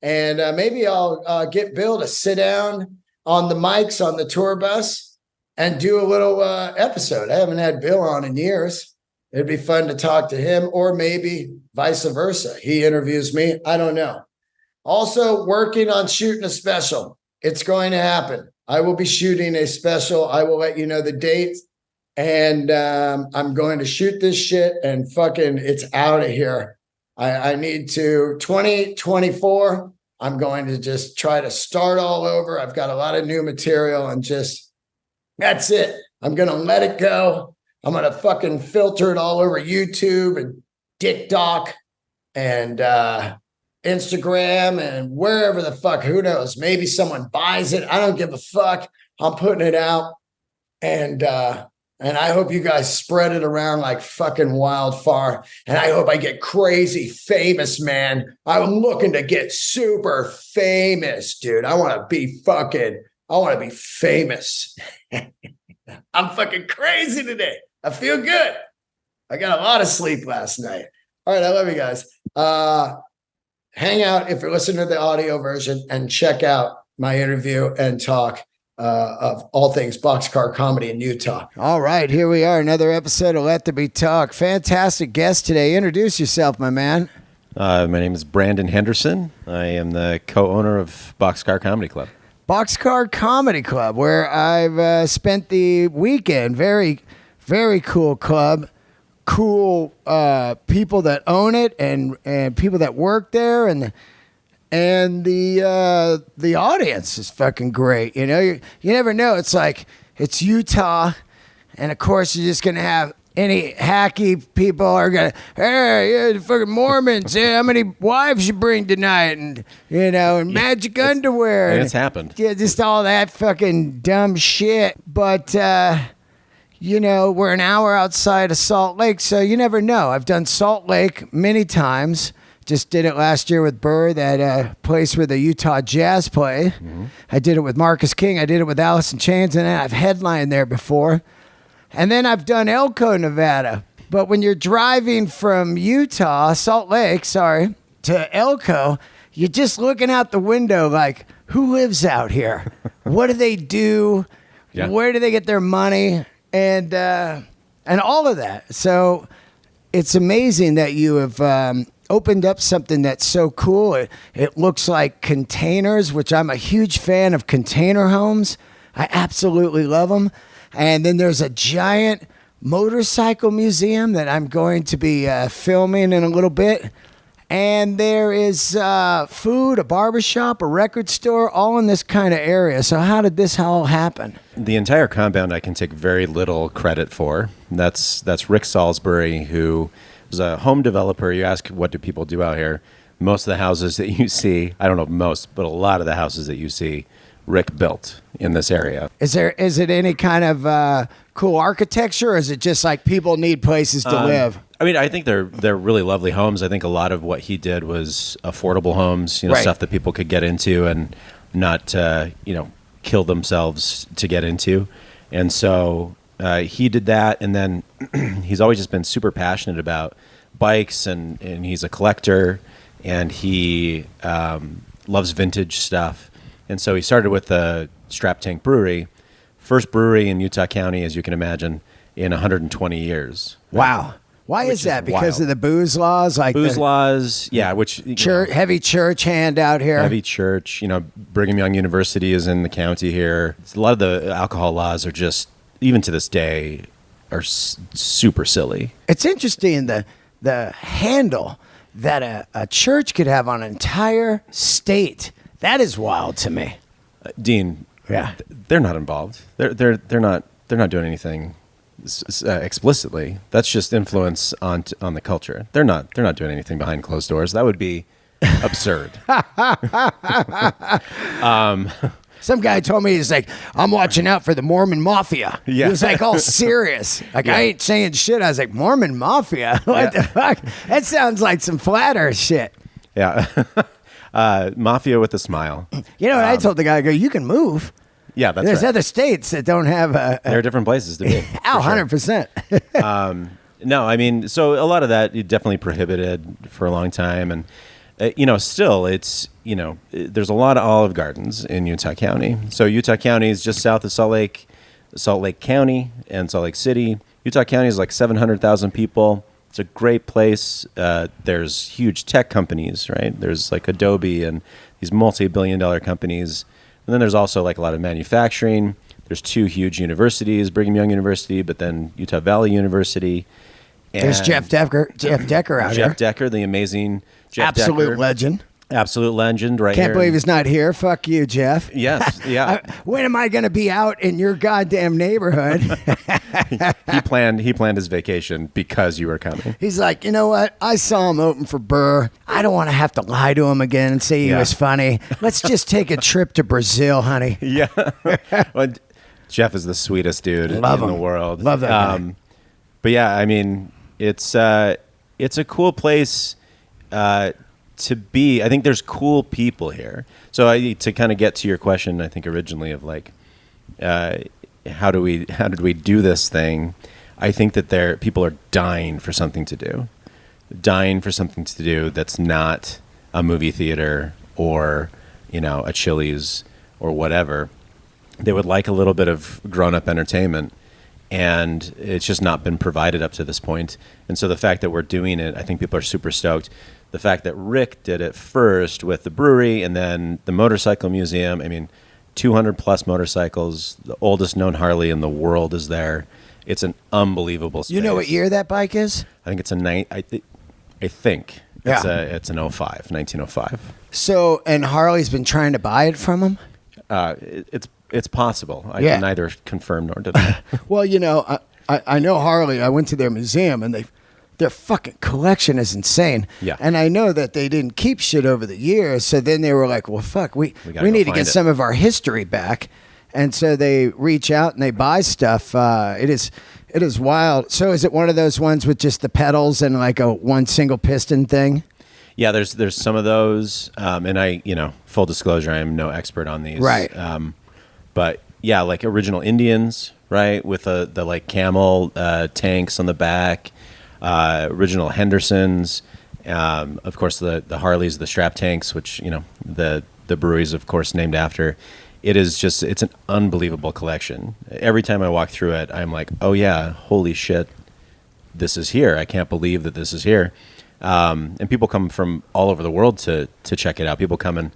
And maybe I'll get Bill to sit down on the mics on the tour bus and do a little episode. I haven't had Bill on in years. It'd be fun to talk to him, or maybe vice versa. He interviews me. I don't know. Also working on shooting a special. It's going to happen. I will be shooting a special. I will let you know the date. And I'm going to shoot this shit and fucking it's out of here. I need to, 2024, I'm going to just try to start all over. I've got a lot of new material and just, that's it. I'm going to let it go. I'm going to fucking filter it all over YouTube and TikTok and Instagram and wherever the fuck, who knows? Maybe someone buys it. I don't give a fuck. I'm putting it out. And I hope you guys spread it around like fucking wildfire. And I hope I get crazy famous, man. I'm looking to get super famous, dude. I want to be famous. I'm fucking crazy today. I feel good. I got a lot of sleep last night. All right. I love you guys. Hang out if you're listening to the audio version and check out my interview and talk of all things boxcar comedy in Utah. All right, here we are, another episode of Let There Be Talk. Fantastic guest today. Introduce yourself, my man. My name is Brandon Henderson. I am the co-owner of BOXCAR Comedy Club. BOXCAR Comedy Club, where I've spent the weekend. Very, very cool club. Cool people that own it and people that work there, and the audience is fucking great. You know, you never know. It's like, it's Utah, and of course you're just gonna have any hacky people are gonna, hey, yeah, the fucking Mormons, yeah, how many wives you bring tonight, and and magic underwear. And it's happened. Yeah, just all that fucking dumb shit. But we're an hour outside of Salt Lake, so you never know. I've done Salt Lake many times. Just did it last year with Burr, that place where the Utah Jazz play. Mm-hmm. I did it with Marcus King. I did it with Alice in Chains, and then I've headlined there before. And then I've done Elko, Nevada. But when you're driving from Salt Lake, to Elko, you're just looking out the window like, who lives out here? What do they do? Yeah. Where do they get their money? And all of that. So it's amazing that you have opened up something that's so cool. It looks like containers, which I'm a huge fan of container homes. I absolutely love them. And then there's a giant motorcycle museum that I'm going to be filming in a little bit. And there is food, a barbershop, a record store, all in this kind of area. So how did this all happen? The entire compound I can take very little credit for. That's Rick Salisbury, who was a home developer. You ask, what do people do out here? Most of the houses that you see, I don't know if most, but a lot of the houses that you see, Rick built in this area. Is it any kind of cool architecture, or is it just like people need places to live? I mean, I think they're really lovely homes. I think a lot of what he did was affordable homes, right. Stuff that people could get into and not, kill themselves to get into. And so he did that, and then he's always just been super passionate about bikes, and he's a collector, and he loves vintage stuff. And so he started with the Strap Tank Brewery, first brewery in Utah County, as you can imagine, in 120 years. Wow. Why is that? Because of the booze laws? Like booze laws, yeah. Which heavy church hand out here. Heavy church. Brigham Young University is in the county here. A lot of the alcohol laws are just, even to this day, are super silly. It's interesting the handle that a church could have on an entire state. That is wild to me. Dean, yeah, they're not involved. They're not doing anything explicitly. That's just influence on the culture. They're not doing anything behind closed doors. That would be absurd. Some guy told me, he's like, I'm watching out for the Mormon Mafia. Yeah. He was like all serious. Like, I ain't saying shit. I was like, Mormon Mafia? What the fuck? That sounds like some flat earth shit. Yeah. Mafia with a smile. You know what I told the guy? I go, you can move. Yeah, that's There's right. other states that don't have a There are different places to be. Oh, 100%. No, I mean, so a lot of that definitely prohibited for a long time. And, still it's, there's a lot of Olive Gardens in Utah County. So Utah County is just south of Salt Lake County and Salt Lake City. Utah County is like 700,000 people. It's a great place. There's huge tech companies, right? There's like Adobe and these multi-billion-dollar companies. And then there's also like a lot of manufacturing. There's 2 huge universities, Brigham Young University, but then Utah Valley University. And There's Jeff Decker out here. Jeff Decker, the amazing Jeff Absolute Decker. legend. Absolute legend right here. Can't believe he's not here. Fuck you, Jeff. Yes, yeah. When am I going to be out in your goddamn neighborhood? He planned his vacation because you were coming. He's like, you know what? I saw him open for Burr. I don't want to have to lie to him again and say he was funny. Let's just take a trip to Brazil, honey. Yeah. Well, Jeff is the sweetest dude in the world. Love that guy. But yeah, I mean, it's a cool place to be. I think there's cool people here. So to kind of get to your question, I think originally of like, how did we do this thing? I think that people are dying for something to do, that's not a movie theater or a Chili's or whatever. They would like a little bit of grown-up entertainment, and it's just not been provided up to this point. And so the fact that we're doing it, I think people are super stoked. The fact that Rick did it first with the brewery and then the motorcycle museum. I mean, 200 plus motorcycles. The oldest known Harley in the world is there. It's an unbelievable space. You know what year that bike is? I think it's it's an 1905. So, and Harley's been trying to buy it from him? It's possible. I can neither confirm nor deny. Well, I know Harley. I went to their museum, and their fucking collection is insane. Yeah. And I know that they didn't keep shit over the years, so then they were like, well, fuck, we need to get some of our history back. And so they reach out and they buy stuff. It is wild. So is it one of those ones with just the pedals and like one single piston thing? Yeah, there's some of those. And full disclosure, I am no expert on these. Right. But yeah, like original Indians, right? With the like camel tanks on the back. Original Hendersons, of course the Harleys, the strap tanks, which the brewery's of course named after. It's an unbelievable collection. Every time I walk through it, I'm like, oh yeah, holy shit, this is here. I can't believe that this is here. And people come from all over the world to check it out. People come and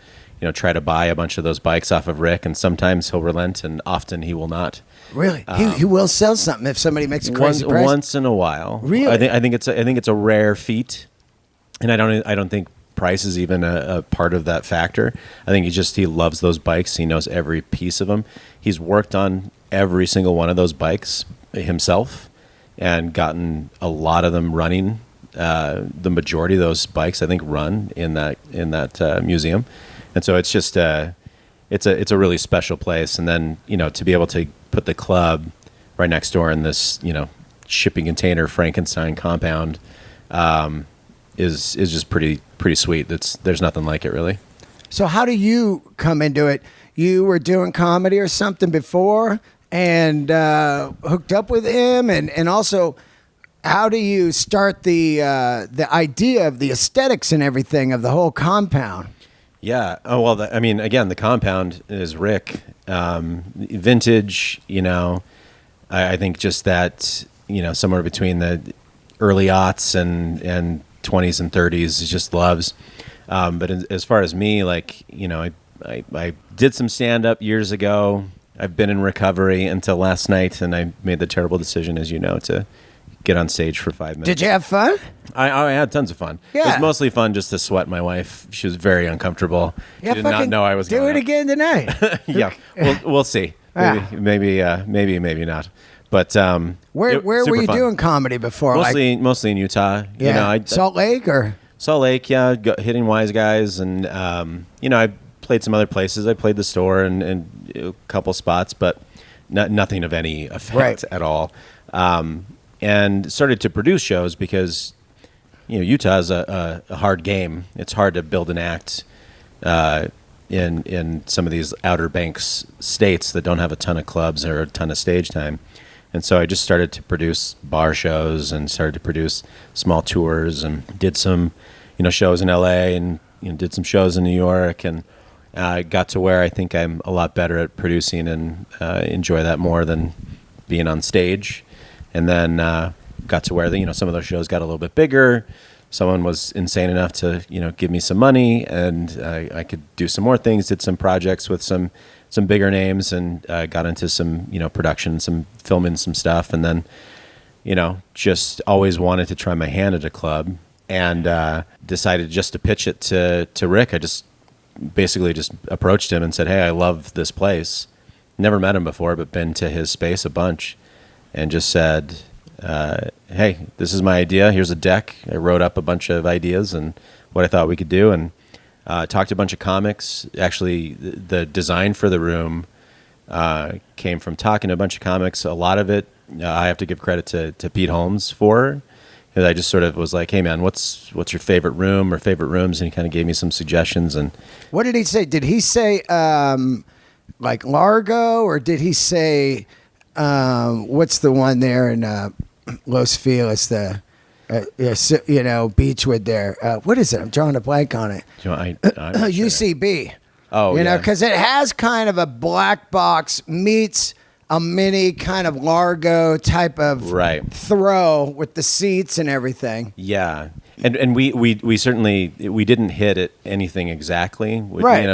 try to buy a bunch of those bikes off of Rick, and sometimes he'll relent, and often he will not. Really, he will sell something if somebody makes a crazy price. Once in a while. Really, I think it's a rare feat, and I don't think price is even a part of that factor. I think he loves those bikes. He knows every piece of them. He's worked on every single one of those bikes himself, and gotten a lot of them running. The majority of those bikes, I think, run in that museum, and so it's just it's a really special place. And then to be able to put the club right next door in this shipping container Frankenstein compound is just pretty sweet. There's nothing like it, really. So how do you come into it? You were doing comedy or something before and hooked up with him, and also, how do you start the idea of the aesthetics and everything of the whole compound? Yeah. Oh, well, again, the compound is Rick. Vintage, I think just that, somewhere between the early aughts and 20s and 30s, he just loves. But as far as me, like, I did some stand-up years ago. I've been in recovery until last night, and I made the terrible decision, as you know, to get on stage for 5 minutes. Did you have fun? I had tons of fun. Yeah. It was mostly fun just to sweat my wife. She was very uncomfortable. She did not know I was going to do it again tonight. Yeah, we'll see. Maybe not. But where were you doing comedy before? Mostly in Utah. Yeah, Salt Lake or Salt Lake. Yeah, hitting Wise Guys, and I played some other places. I played the Store and a couple spots, but nothing of any effect at all. And started to produce shows because Utah is a hard game. It's hard to build an act in some of these Outer Banks states that don't have a ton of clubs or a ton of stage time. And so I just started to produce bar shows and started to produce small tours and did some, shows in LA and did some shows in New York, and I got to where I think I'm a lot better at producing and enjoy that more than being on stage. And then got to where some of those shows got a little bit bigger. Someone was insane enough to give me some money, and I could do some more things. Did some projects with some bigger names, and got into some production, some filming, some stuff, and then just always wanted to try my hand at a club, and decided just to pitch it to Rick. I just basically just approached him and said, "Hey, I love this place. Never met him before, but been to his space a bunch," and just said, "Hey, this is my idea. Here's a deck." I wrote up a bunch of ideas and what I thought we could do, and talked to a bunch of comics. Actually, the design for the room came from talking to a bunch of comics. A lot of it, I have to give credit to Pete Holmes for. Because I just sort of was like, "Hey, man, what's your favorite room or favorite rooms?" And he kind of gave me some suggestions. And what did he say? Did he say like Largo, or did he say what's the one there in Los Feliz, the Beechwood there? What is it? I'm drawing a blank on it. UCB. Oh, you know, because it has kind of a black box meets a mini kind of Largo type of throw with the seats and everything. Yeah. And we certainly didn't hit at anything exactly.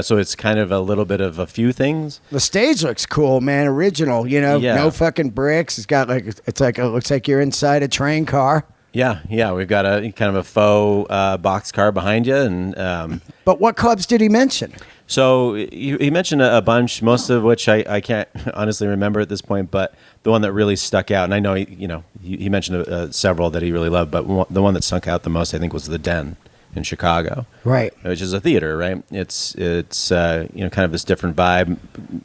So it's kind of a little bit of a few things. The stage looks cool, man. Original, no fucking bricks. It's got it looks like you're inside a train car. Yeah. We've got a kind of a faux boxcar behind you, and but what clubs did he mention? So he mentioned a bunch, most of which I can't honestly remember at this point, but the one that really stuck out, and I know he mentioned several that he really loved, but the one that stuck out the most, I think, was the Den in Chicago, right? Which is a theater, right? It's kind of this different vibe,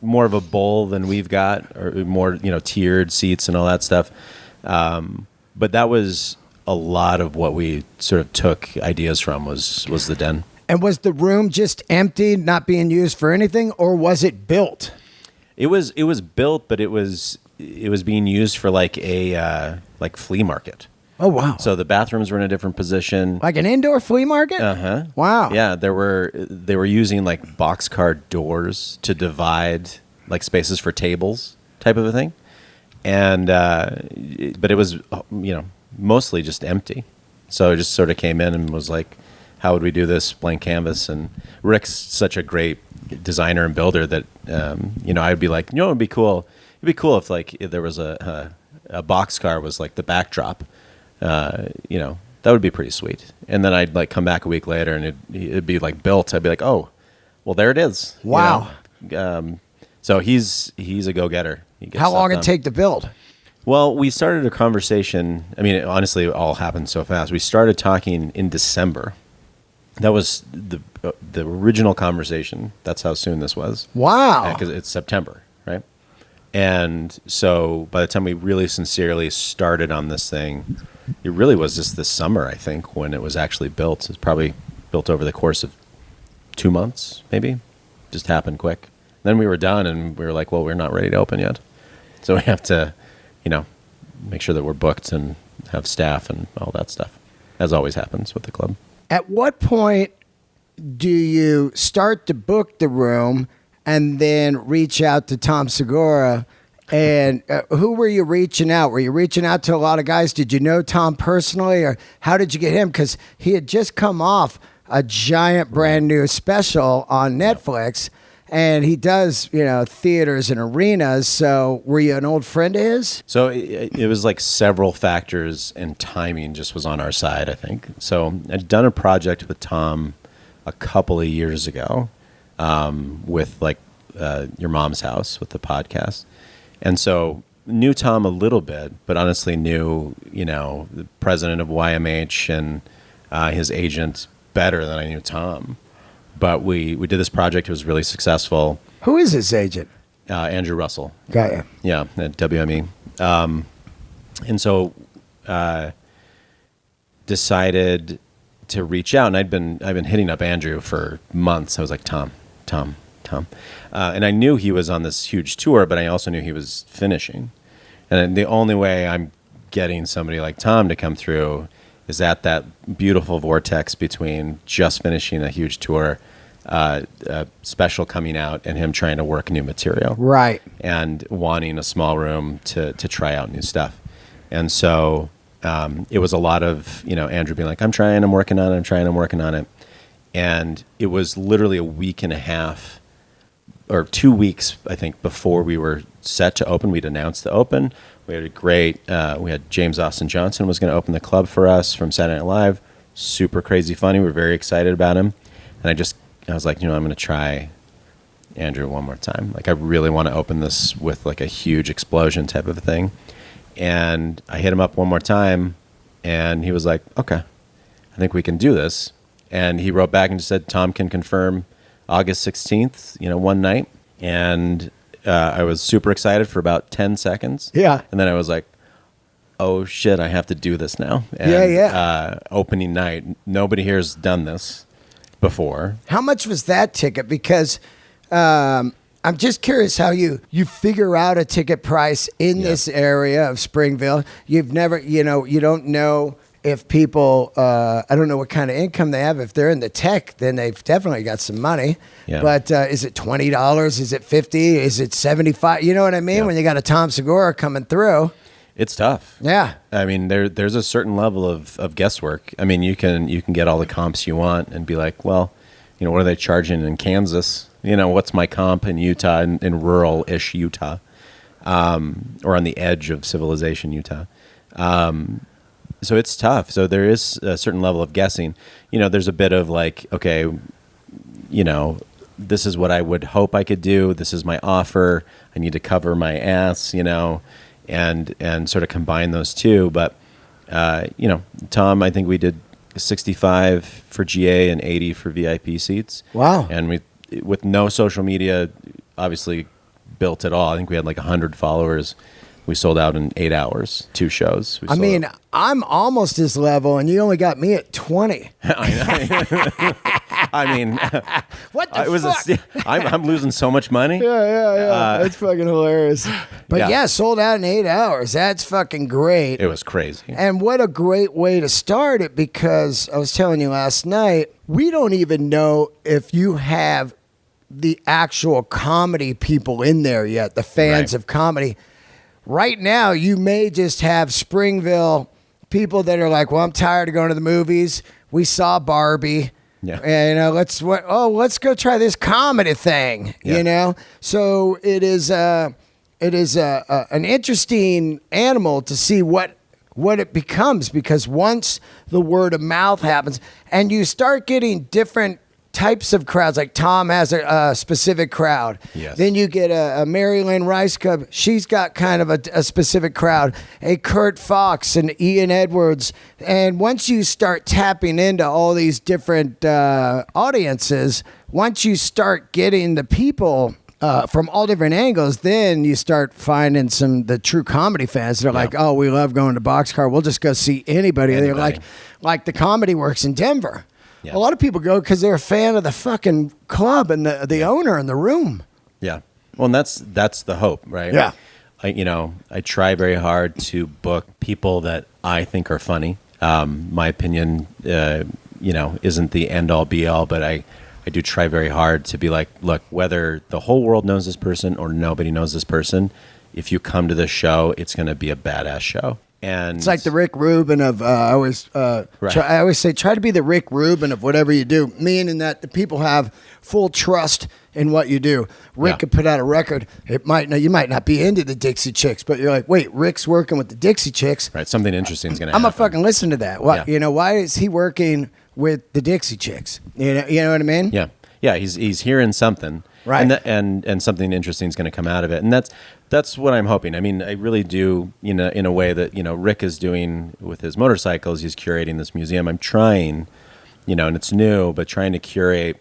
more of a bowl than we've got, or more tiered seats and all that stuff. But that was a lot of what we sort of took ideas from was the Den. And was the room just empty, not being used for anything, or was it built? It was built, but it was being used for like a flea market. Oh wow! So the bathrooms were in a different position, like an indoor flea market. Wow. Yeah, they were using like boxcar doors to divide like spaces for tables, type of a thing, and but it was mostly just empty. So it just sort of came in and was like, how would we do this? Blank canvas. And Rick's such a great designer and builder that, I'd be like, it'd be cool. It'd be cool if there was a boxcar was like the backdrop. That would be pretty sweet. And then I'd like come back a week later and it'd be like built. I'd be like, oh, well, there it is. Wow. So he's a go-getter. How long did it take to build? Well, we started a conversation. I mean, honestly, it all happened so fast. We started talking in December. That was the original conversation. That's how soon this was. Wow. Because it's September, right? And so by the time we really sincerely started on this thing, it really was just this summer, I think, when it was actually built. It was probably built over the course of 2 months, maybe. Just happened quick. Then we were done, and we were like, well, we're not ready to open yet. So we have to, make sure that we're booked and have staff and all that stuff, as always happens with the club. At what point do you start to book the room and then reach out to Tom Segura? And who were you reaching out? Were you reaching out to a lot of guys? Did you know Tom personally, or how did you get him? Because he had just come off a giant brand new special on Netflix, and he does, theaters and arenas. So were you an old friend of his? So it was like several factors, and timing just was on our side, I think. So I'd done a project with Tom a couple of years ago with like Your Mom's House with the podcast. And so knew Tom a little bit, but honestly knew, the president of YMH and his agent better than I knew Tom. But we did this project. It was really successful. Who is his agent? Andrew Russell. Got you. Yeah, at WME. And so decided to reach out, and I've been hitting up Andrew for months. I was like, Tom. And I knew he was on this huge tour, but I also knew he was finishing. And the only way I'm getting somebody like Tom to come through is at that beautiful vortex between just finishing a huge tour, a special coming out, and him trying to work new material. Right. And wanting a small room to try out new stuff. And so it was a lot of, Andrew being like, I'm working on it. And it was literally a week and a half or 2 weeks, I think, before we were set to open. We'd announced the open. We had we had James Austin Johnson was going to open the club for us from Saturday Night Live. Super crazy funny. We were very excited about him. And I was like, I'm going to try Andrew one more time. Like, I really want to open this with like a huge explosion type of a thing. And I hit him up one more time, and he was like, okay, I think we can do this. And he wrote back and just said, Tom can confirm August 16th, one night. And I was super excited for about 10 seconds. Yeah. And then I was like, oh shit, I have to do this now. And, opening night, nobody here has done this before. How much was that ticket? Because I'm just curious how you figure out a ticket price in this area of Springville. You've never, you don't know if people, I don't know what kind of income they have. If they're in the tech, then they've definitely got some money. Yeah. But is it $20? Is it $50? Is it $75? You know what I mean? Yeah. When you got a Tom Segura coming through. It's tough. Yeah. I mean, there's a certain level of guesswork. I mean, you can get all the comps you want and be like, well, what are they charging in Kansas? What's my comp in Utah, in rural-ish Utah, or on the edge of civilization Utah? So it's tough. So there is a certain level of guessing. There's a bit of like, okay, this is what I would hope I could do. This is my offer. I need to cover my ass, and sort of combine those two. But, Tom, I think we did 65 for GA and 80 for VIP seats. Wow. And with no social media, obviously built at all. I think we had like 100 followers. We sold out in 8 hours, 2 shows. I mean, I'm almost his level, and you only got me at 20. I mean, what the fuck? I'm losing so much money. Yeah. That's fucking hilarious. But sold out in 8 hours. That's fucking great. It was crazy. And what a great way to start it, because I was telling you last night, we don't even know if you have the actual comedy people in there yet, the fans of comedy. Right now, you may just have Springville people that are like, well, I'm tired of going to the movies. We saw Barbie. Yeah. And let's go try this comedy thing. Yeah. So it is an interesting animal to see what it becomes, because once the word of mouth happens and you start getting different types of crowds, like Tom has a specific crowd. Yes. Then you get a Mary Lynn Rice Cub. She's got kind of a specific crowd. A Kurt Fox and Ian Edwards. And once you start tapping into all these different audiences, once you start getting the people from all different angles, then you start finding the true comedy fans that are like, oh, we love going to BOXCAR. We'll just go see anybody. They're like the Comedy Works in Denver. Yeah. A lot of people go because they're a fan of the fucking club and the owner in the room. Yeah. Well, and that's the hope, right? Yeah. I try very hard to book people that I think are funny. My opinion, isn't the end all be all, but I do try very hard to be like, look, whether the whole world knows this person or nobody knows this person, if you come to this show, it's going to be a badass show. And it's like the Rick Rubin of I always say try to be the Rick Rubin of whatever you do, meaning that the people have full trust in what you do. Rick could put out a record. You might not be into the Dixie Chicks, but you're like, wait, Rick's working with the Dixie Chicks. Right, something interesting is going to happen. I'm gonna fucking listen to that. Why is he working with the Dixie Chicks? You know what I mean? Yeah, he's hearing something. Right. And something interesting is going to come out of it. And that's what I'm hoping. I mean, I really do, in a way that, Rick is doing with his motorcycles. He's curating this museum. I'm trying, and it's new, but trying to curate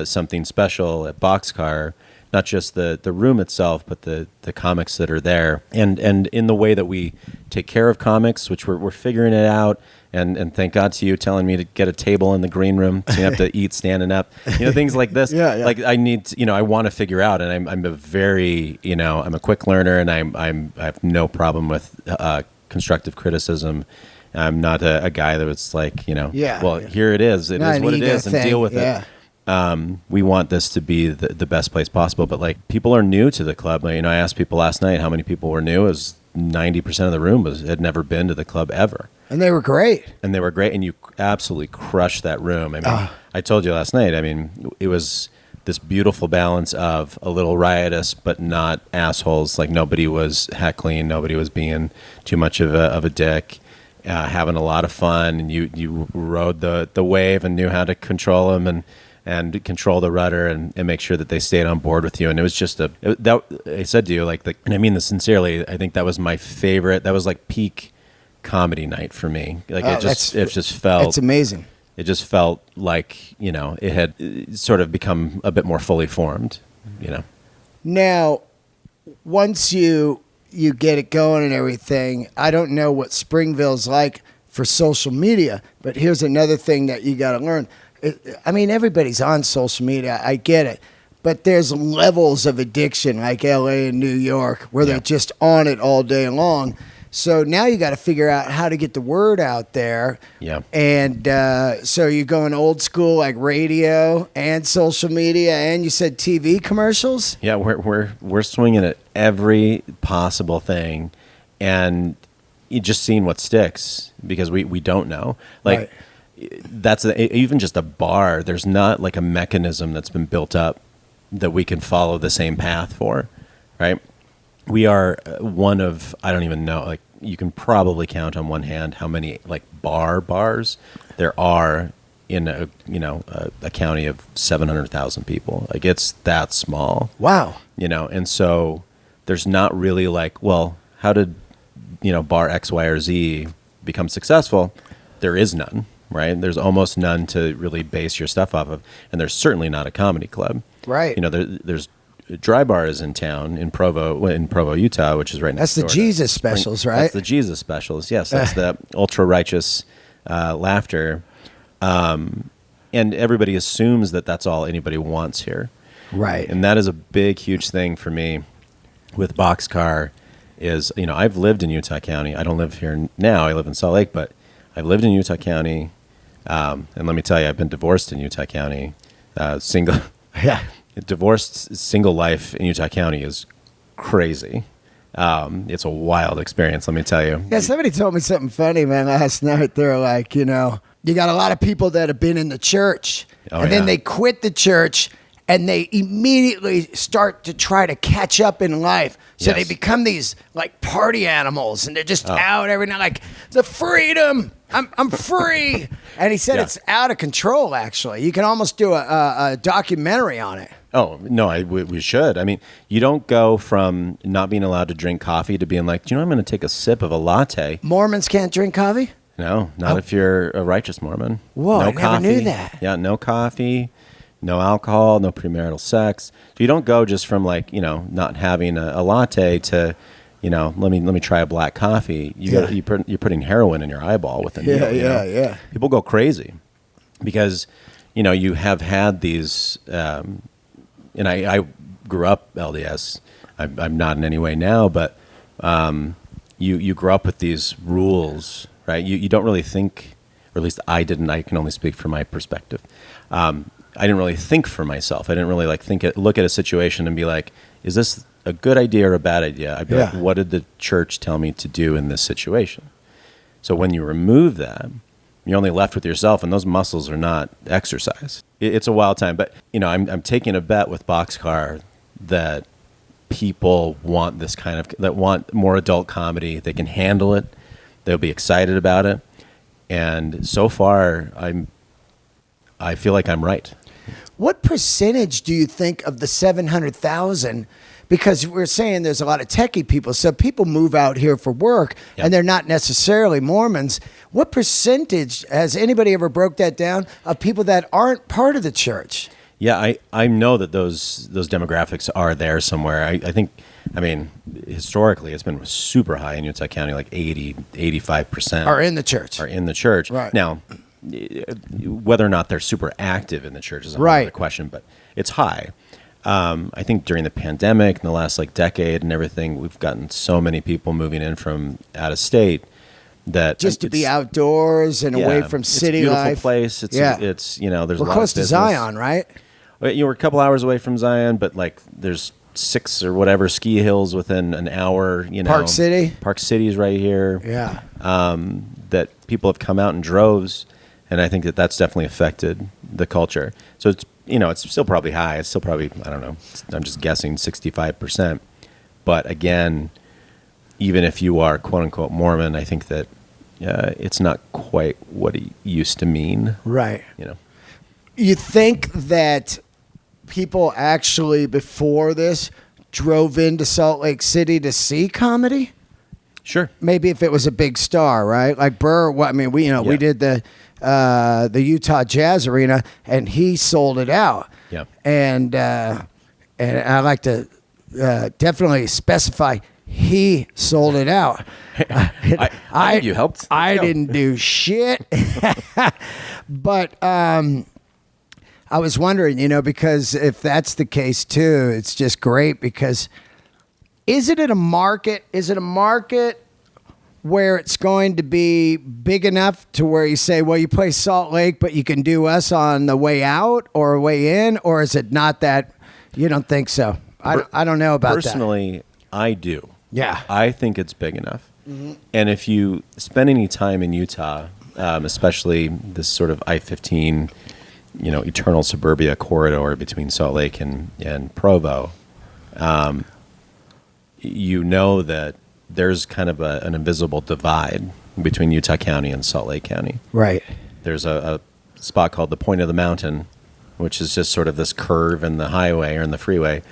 something special at BOXCAR, not just the room itself, but the comics that are there. And in the way that we take care of comics, which we're figuring it out. And thank God to you telling me to get a table in the green room so you have to eat standing up, things like this. Yeah. Like I need to, I want to figure out, and I'm a very, I'm a quick learner, and I have no problem with constructive criticism. I'm not a guy that was like, here it is. It is what it is, and deal with it. We want this to be the best place possible. But like, people are new to the club. I asked people last night how many people were new. It was 90% of the room had never been to the club ever. And they were great. And you absolutely crushed that room. I mean, I told you last night, it was this beautiful balance of a little riotous, but not assholes. Like, nobody was heckling, nobody was being too much of a dick, having a lot of fun. And you rode the wave and knew how to control them and control the rudder and make sure that they stayed on board with you. And it was just I said to you, and I mean this sincerely, I think that was my favorite. That was like peak comedy night for me. Like, it just felt, it's amazing. It just felt like, it had sort of become a bit more fully formed, Now, once you get it going and everything, I don't know what Springville's like for social media, but here's another thing that you got to learn. Everybody's on social media. I get it. But there's levels of addiction like LA and New York where they're just on it all day long. So now you got to figure out how to get the word out there. Yeah. And so you're going old school, like radio and social media, and you said TV commercials? Yeah, we're swinging at every possible thing, and you just seeing what sticks, because we don't know. Like, right. That's even just a bar. There's not like a mechanism that's been built up that we can follow the same path for, right? We are one of, I don't even know, like, you can probably count on one hand how many like bars there are in a county of 700,000 people. Like, it's that small. Wow. And so there's not really like, well, how did bar X, Y, or Z become successful? There is none. Right? There's almost none to really base your stuff off of. And there's certainly not a comedy club. Right. There's dry bars in town in Provo, Utah, which is right next door. That's the Jesus specials, right? That's the Jesus specials. Yes. That's the ultra righteous laughter. And everybody assumes that that's all anybody wants here. Right. And that is a big, huge thing for me with BOXCAR is, I've lived in Utah County. I don't live here now. I live in Salt Lake, but I've lived in Utah County. And let me tell you, I've been divorced in Utah County. Single life in Utah County is crazy. It's a wild experience, let me tell you. Yeah, somebody told me something funny, man, last night. They're like, you got a lot of people that have been in the church, then they quit the church, and they immediately start to try to catch up in life. So they become these like party animals, and they're just out every night, like, the freedom. I'm free. And he said it's out of control, actually. You can almost do a documentary on it. Oh, no, we should. I mean, you don't go from not being allowed to drink coffee to being like, I'm going to take a sip of a latte. Mormons can't drink coffee? No, not if you're a righteous Mormon. Whoa, no I coffee. never knew that. Yeah, no coffee, no alcohol, no premarital sex. So you don't go just from like, not having a latte to, let me try a black coffee. You're putting heroin in your eyeball with a meal. Yeah. People go crazy because, you have had these, and I grew up LDS. I'm not in any way now, but you grow up with these rules, right? You don't really think, or at least I didn't. I can only speak from my perspective. I didn't really think for myself. I didn't really look at a situation and be like, is this a good idea or a bad idea? I'd be like, what did the church tell me to do in this situation? So when you remove that, you're only left with yourself, and those muscles are not exercised. It's a wild time, but I'm taking a bet with BOXCAR that people want this that want more adult comedy. They can handle it. They'll be excited about it. And so far, I feel like I'm right. What percentage do you think of the 700,000? Because we're saying there's a lot of techie people, so people move out here for work, and they're not necessarily Mormons. What percentage, has anybody ever broke that down, of people that aren't part of the church? Yeah, I know that those demographics are there somewhere. I think, I mean, historically, it's been super high in Utah County, like 85% Are in the church. Right. Now, whether or not they're super active in the church is another question, but it's high. I think during the pandemic, in the last like decade and everything, we've gotten so many people moving in from out of state that just to be outdoors and away from city life. It's a beautiful place. It's you know, there's a lot close of to Zion, right? You were a couple hours away from Zion, but like there's 6 or whatever ski hills within an hour. You know, Park City's right here. Yeah, that people have come out in droves, and I think that that's definitely affected the culture. So it's, you know, it's still probably high. It's still probably, I don't know, I'm just guessing 65%. But again, even if you are quote unquote Mormon, I think that it's not quite what it used to mean. Right. You know, you think that people actually before this drove into Salt Lake City to see comedy? Sure. Maybe if it was a big star, right? Like Burr. I mean, we did the Utah Jazz Arena, and he sold it out. Yeah. And I like to definitely specify he sold it out. I think you helped. I didn't do shit. But I was wondering, you know, because if that's the case too, it's just great because is it a market? Is it a market where it's going to be big enough to where you say, well, you play Salt Lake, but you can do us on the way out or way in? Or is it not that? You don't think so? I don't know about personally, that. I do. Yeah. I think it's big enough. Mm-hmm. And if you spend any time in Utah, especially this sort of I-15, you know, eternal suburbia corridor between Salt Lake and Provo, you know that there's kind of an invisible divide between Utah County and Salt Lake County. Right. There's a spot called the Point of the Mountain, which is just sort of this curve in the highway or in the freeway.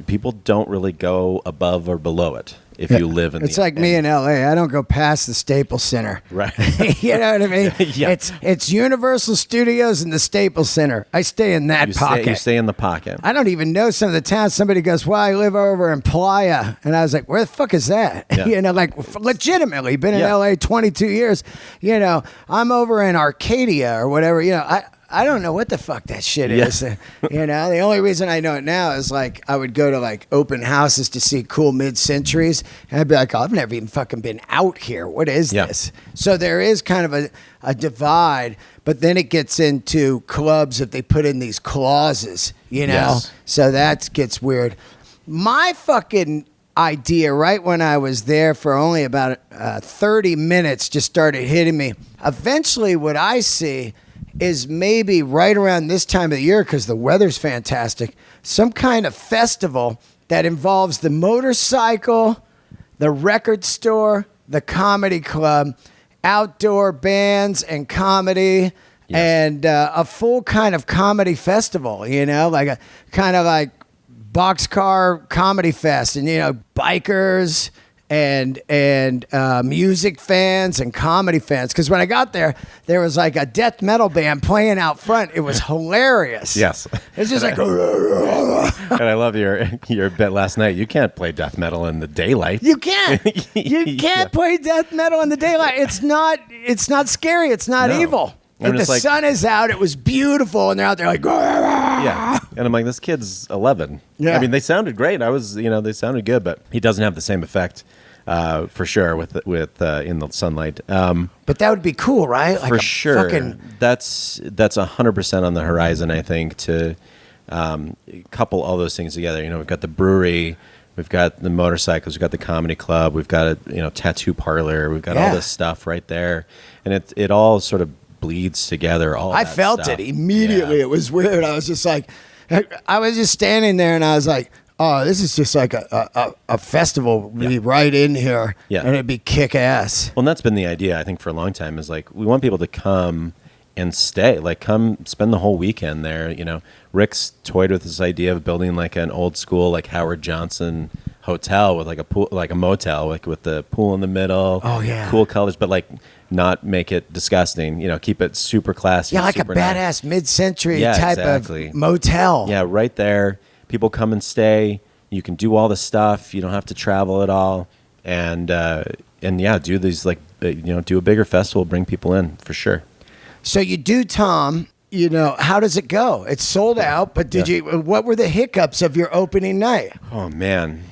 People don't really go above or below it if you live in it's like me in LA. I don't go past the Staples Center. Right. You know what I mean? Yeah. It's Universal Studios and the Staples Center. I stay in that pocket. You stay in the pocket. I don't even know some of the towns. Somebody goes, well, I live over in Playa. And I was like, where the fuck is that? Yeah. You know, like legitimately been in LA 22 years. You know, I'm over in Arcadia or whatever. You know, I don't know what the fuck that shit is. You know, the only reason I know it now is like I would go to like open houses to see cool mid-centuries, and I'd be like, oh, I've never even fucking been out here. What is this? So there is kind of a divide, but then it gets into clubs if they put in these clauses, you know? Yes. So that gets weird. My fucking idea right when I was there for only about 30 minutes just started hitting me. Eventually what I see is maybe right around this time of the year, because the weather's fantastic, some kind of festival that involves the motorcycle, the record store, the comedy club, outdoor bands and comedy, and a full kind of comedy festival, you know, like a kind of like BOXCAR Comedy Fest, and, you know, bikers and music fans and comedy fans. Because when I got there, there was like a death metal band playing out front. It was hilarious. Yes. It's just like... And I love your bit last night. You can't play death metal in the daylight. You can't. You can't play death metal in the daylight. It's not scary. It's not evil. Like the sun is out. It was beautiful. And they're out there like... Yeah. And I'm like, this kid's 11. Yeah. I mean, they sounded great. They sounded good, but he doesn't have the same effect. For sure, with in the sunlight. But that would be cool, right? Like for sure. That's 100% on the horizon. I think to couple all those things together. You know, we've got the brewery, we've got the motorcycles, we've got the comedy club, we've got a tattoo parlor, we've got all this stuff right there, and it all sort of bleeds together. I felt it immediately. Yeah. It was weird. I was just like, I was just standing there, and I was like, oh, this is just like a festival. We'd be right in here, and it'd be kick ass. Well, and that's been the idea, I think, for a long time, is like we want people to come and stay. Like, come spend the whole weekend there. Rick's toyed with this idea of building like an old school, like Howard Johnson hotel with like a pool, like a motel, like with the pool in the middle. Oh yeah, cool colors, but like not make it disgusting. Keep it super classy. Yeah, like a badass nice mid-century type of motel. Yeah, right there. People come and stay. You can do all the stuff. You don't have to travel at all. And yeah, do these like do a bigger festival, bring people in for sure. So you do, Tom. How does it go? It's sold out, but what were the hiccups of your opening night? Oh man,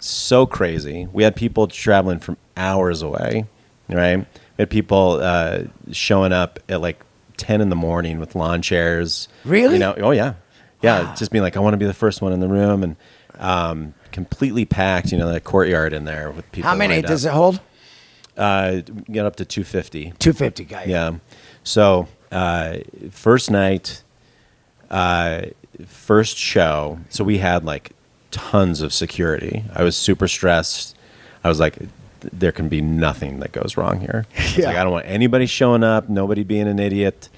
so crazy. We had people traveling from hours away, right? We had people showing up at like 10 in the morning with lawn chairs. Really? Oh yeah. Yeah, wow. Just being like, I want to be the first one in the room, and completely packed, the courtyard in there with people. How many does it hold? Get up to 250. 250 guys. Yeah. So first night, first show. So we had like tons of security. I was super stressed. I was like, there can be nothing that goes wrong here. Yeah. Like, I don't want anybody showing up, nobody being an idiot.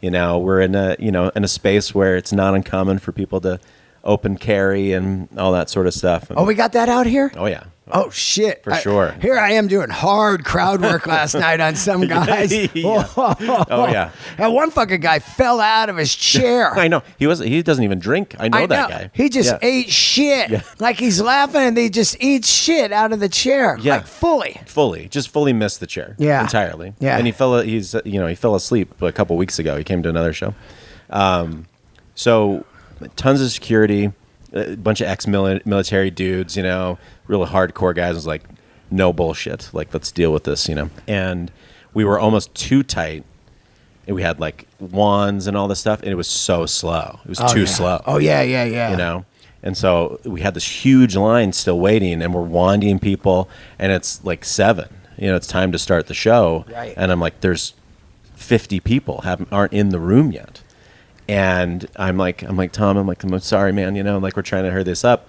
We're in a space where it's not uncommon for people to open carry and all that sort of stuff. Oh, we got that out here? Oh yeah. Oh shit! For sure. Here I am doing hard crowd work last night on some guys. Yeah. Oh yeah. And one fucking guy fell out of his chair. I know. He doesn't even drink. I know that guy. He just ate shit. Yeah. Like he's laughing and he just eats shit out of the chair. Yeah. Like fully. Just fully missed the chair. Yeah. Entirely. Yeah. And he fell asleep a couple weeks ago. He came to another show. So tons of security, a bunch of ex-military dudes, really hardcore guys. Was like, no bullshit. Like, let's deal with this, And we were almost too tight. And we had like wands and all this stuff, and it was so slow. It was too slow. Oh yeah. And so we had this huge line still waiting, and we're wanding people, and it's like 7. It's time to start the show. Right. And I'm like, there's 50 people aren't in the room yet. And I'm like, Tom, I'm sorry, man, like, we're trying to hurry this up.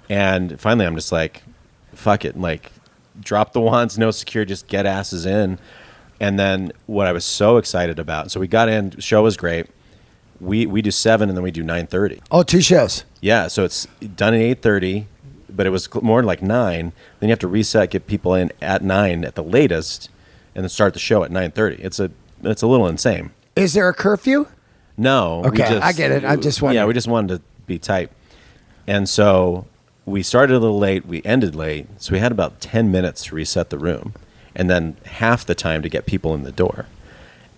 And finally I'm just like, fuck it. And like, drop the wands, no security, just get asses in. And then what I was so excited about, so we got in, the show was great. We do 7 and then we do 9:30. Oh, 2 shows. Yeah. So it's done at 8:30, but it was more like 9. Then you have to reset, get people in at 9 at the latest, and then start the show at 9:30. It's a little insane. Is there a curfew? No. Okay, I get it. I'm just wondering. Yeah, we just wanted to be tight. And so we started a little late. We ended late. So we had about 10 minutes to reset the room, and then half the time to get people in the door.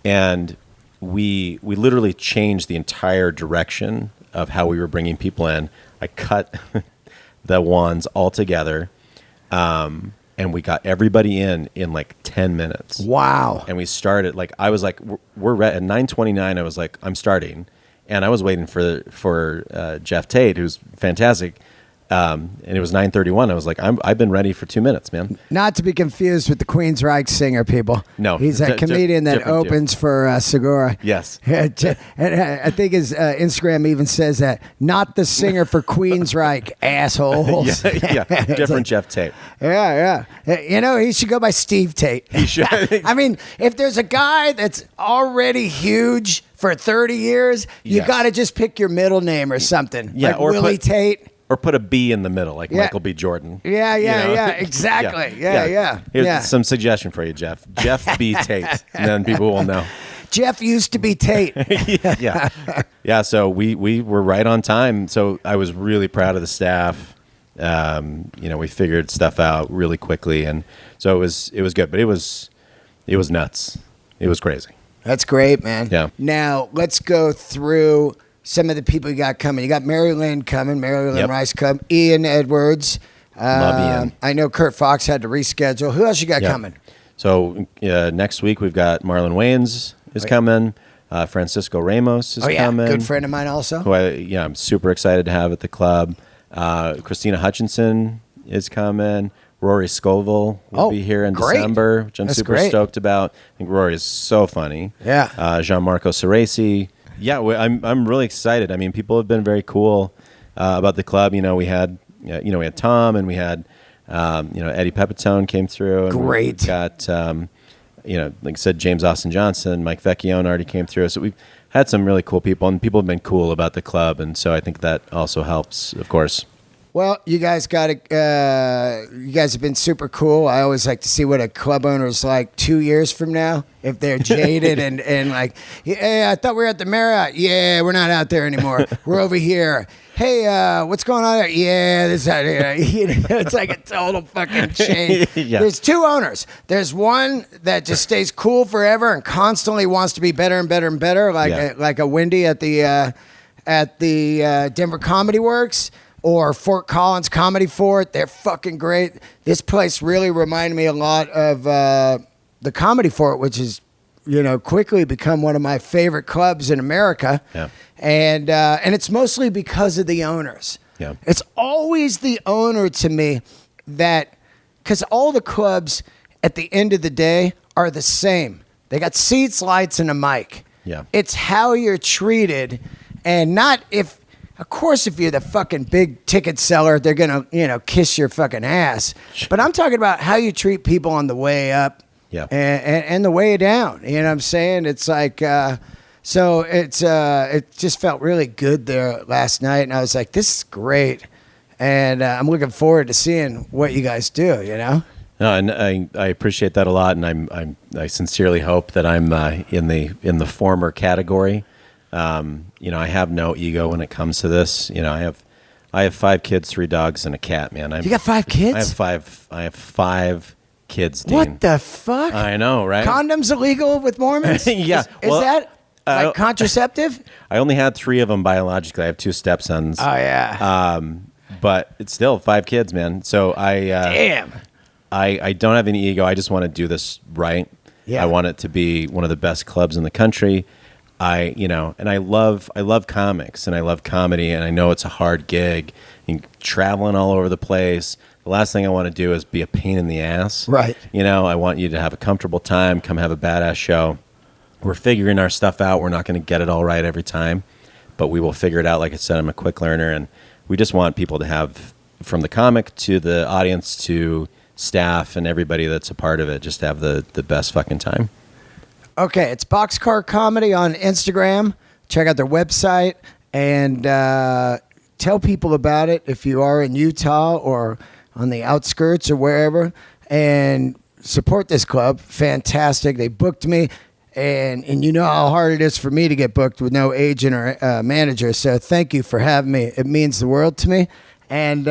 And we literally changed the entire direction of how we were bringing people in. I cut the wands altogether, and we got everybody in like 10 minutes. Wow. And we started, like, I was like, we're ready. At 9:29, I was like, I'm starting. And I was waiting for Jeff Tate, who's fantastic. And it was 9:31. I was like, I've been ready for 2 minutes, man. Not to be confused with the Queensryche singer, people. No. He's a comedian that opens for Segura. Yes. And I think his Instagram even says that, not the singer for Queensryche, assholes. Yeah. Different Jeff Tate. Yeah. He should go by Steve Tate. He should. I mean, if there's a guy that's already huge for 30 years, you got to just pick your middle name or something. Yeah, like or Willie Tate. Or put a B in the middle, like Michael B. Jordan. Yeah, exactly. Yeah. Here's some suggestion for you, Jeff. Jeff B. Tate, and then people will know. Jeff used to be Tate. Yeah. So we were right on time. So I was really proud of the staff. We figured stuff out really quickly, and so it was good. But it was nuts. It was crazy. That's great, man. Yeah. Now let's go through some of the people you got coming. You got Mary Lynn coming, Rice coming, Ian Edwards. Love Ian. I know Kurt Fox had to reschedule. Who else you got coming? So next week we've got Marlon Wayans is coming. Francisco Ramos is coming. Good friend of mine also. Who I'm super excited to have at the club. Christina Hutchinson is coming. Rory Scovel will be here in December, which I'm super stoked about. I think Rory is so funny. Yeah. Gianmarco Ceresi. Yeah, I'm really excited. I mean, people have been very cool about the club. We had Tom, and we had Eddie Pepitone came through. And Great. We got like I said, James Austin Johnson, Mike Vecchione already came through. So we've had some really cool people, and people have been cool about the club. And so I think that also helps, of course. Well, you guys got to. You guys have been super cool. I always like to see what a club owner is like 2 years from now, if they're jaded and like, hey, I thought we were at the Marriott. Yeah, we're not out there anymore. We're over here. Hey, what's going on there? Yeah, this out here. It's like a total fucking change. Yeah. There's two owners. There's one that just stays cool forever and constantly wants to be better and better and better, like a Wendy at the Denver Comedy Works. Or Fort Collins Comedy Fort. They're fucking great. This place really reminded me a lot of the Comedy Fort, which is, quickly become one of my favorite clubs in America. Yeah. And it's mostly because of the owners. Yeah. It's always the owner to me because all the clubs at the end of the day are the same. They got seats, lights, and a mic. Yeah. It's how you're treated, and not if. Of course, if you're the fucking big ticket seller, they're going to, kiss your fucking ass. But I'm talking about how you treat people on the way up and the way down. You know what I'm saying? It's like, so it just felt really good there last night. And I was like, this is great. And I'm looking forward to seeing what you guys do, No, and I appreciate that a lot. And I sincerely hope that I'm in the former category. I have no ego when it comes to this. I have 5 kids, 3 dogs, and a cat, man. You got 5 kids? I have 5 kids, Dean. What the fuck? I know, right? Condoms illegal with Mormons? Yeah. Is that like contraceptive? I only had 3 of them biologically. I have 2 stepsons. Oh, yeah. But it's still 5 kids, man. So Damn. I don't have any ego. I just want to do this right. Yeah. I want it to be one of the best clubs in the country. And I love comics and I love comedy, and I know it's a hard gig and traveling all over the place. The last thing I want to do is be a pain in the ass. Right. I want you to have a comfortable time, come have a badass show. We're figuring our stuff out. We're not going to get it all right every time, but we will figure it out. Like I said, I'm a quick learner, and we just want people to have, from the comic to the audience to staff and everybody that's a part of it, just have the best fucking time. Okay, it's BOXCAR Comedy on Instagram. Check out their website and tell people about it if you are in Utah or on the outskirts or wherever. And support this club. Fantastic. They booked me. And you know how hard it is for me to get booked with no agent or manager. So thank you for having me. It means the world to me. And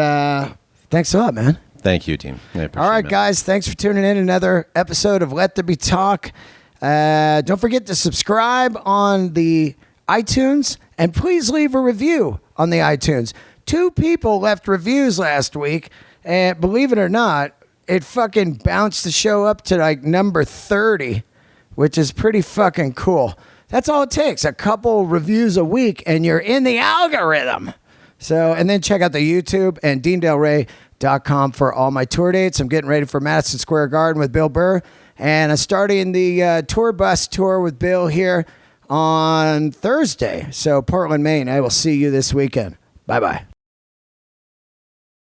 thanks a lot, man. Thank you, team. I appreciate All right, it. guys. Thanks for tuning in. Another episode of Let There Be Talk. Don't forget to subscribe on the iTunes, and please leave a review on the iTunes. 2 people left reviews last week, and believe it or not, it fucking bounced the show up to like number 30, which is pretty fucking cool. That's all it takes, a couple reviews a week, and you're in the algorithm. So, and then check out the YouTube and DeanDelRey.com for all my tour dates. I'm getting ready for Madison Square Garden with Bill Burr. And I'm starting the tour bus tour with Bill here on Thursday. So Portland, Maine. I will see you this weekend. Bye-bye.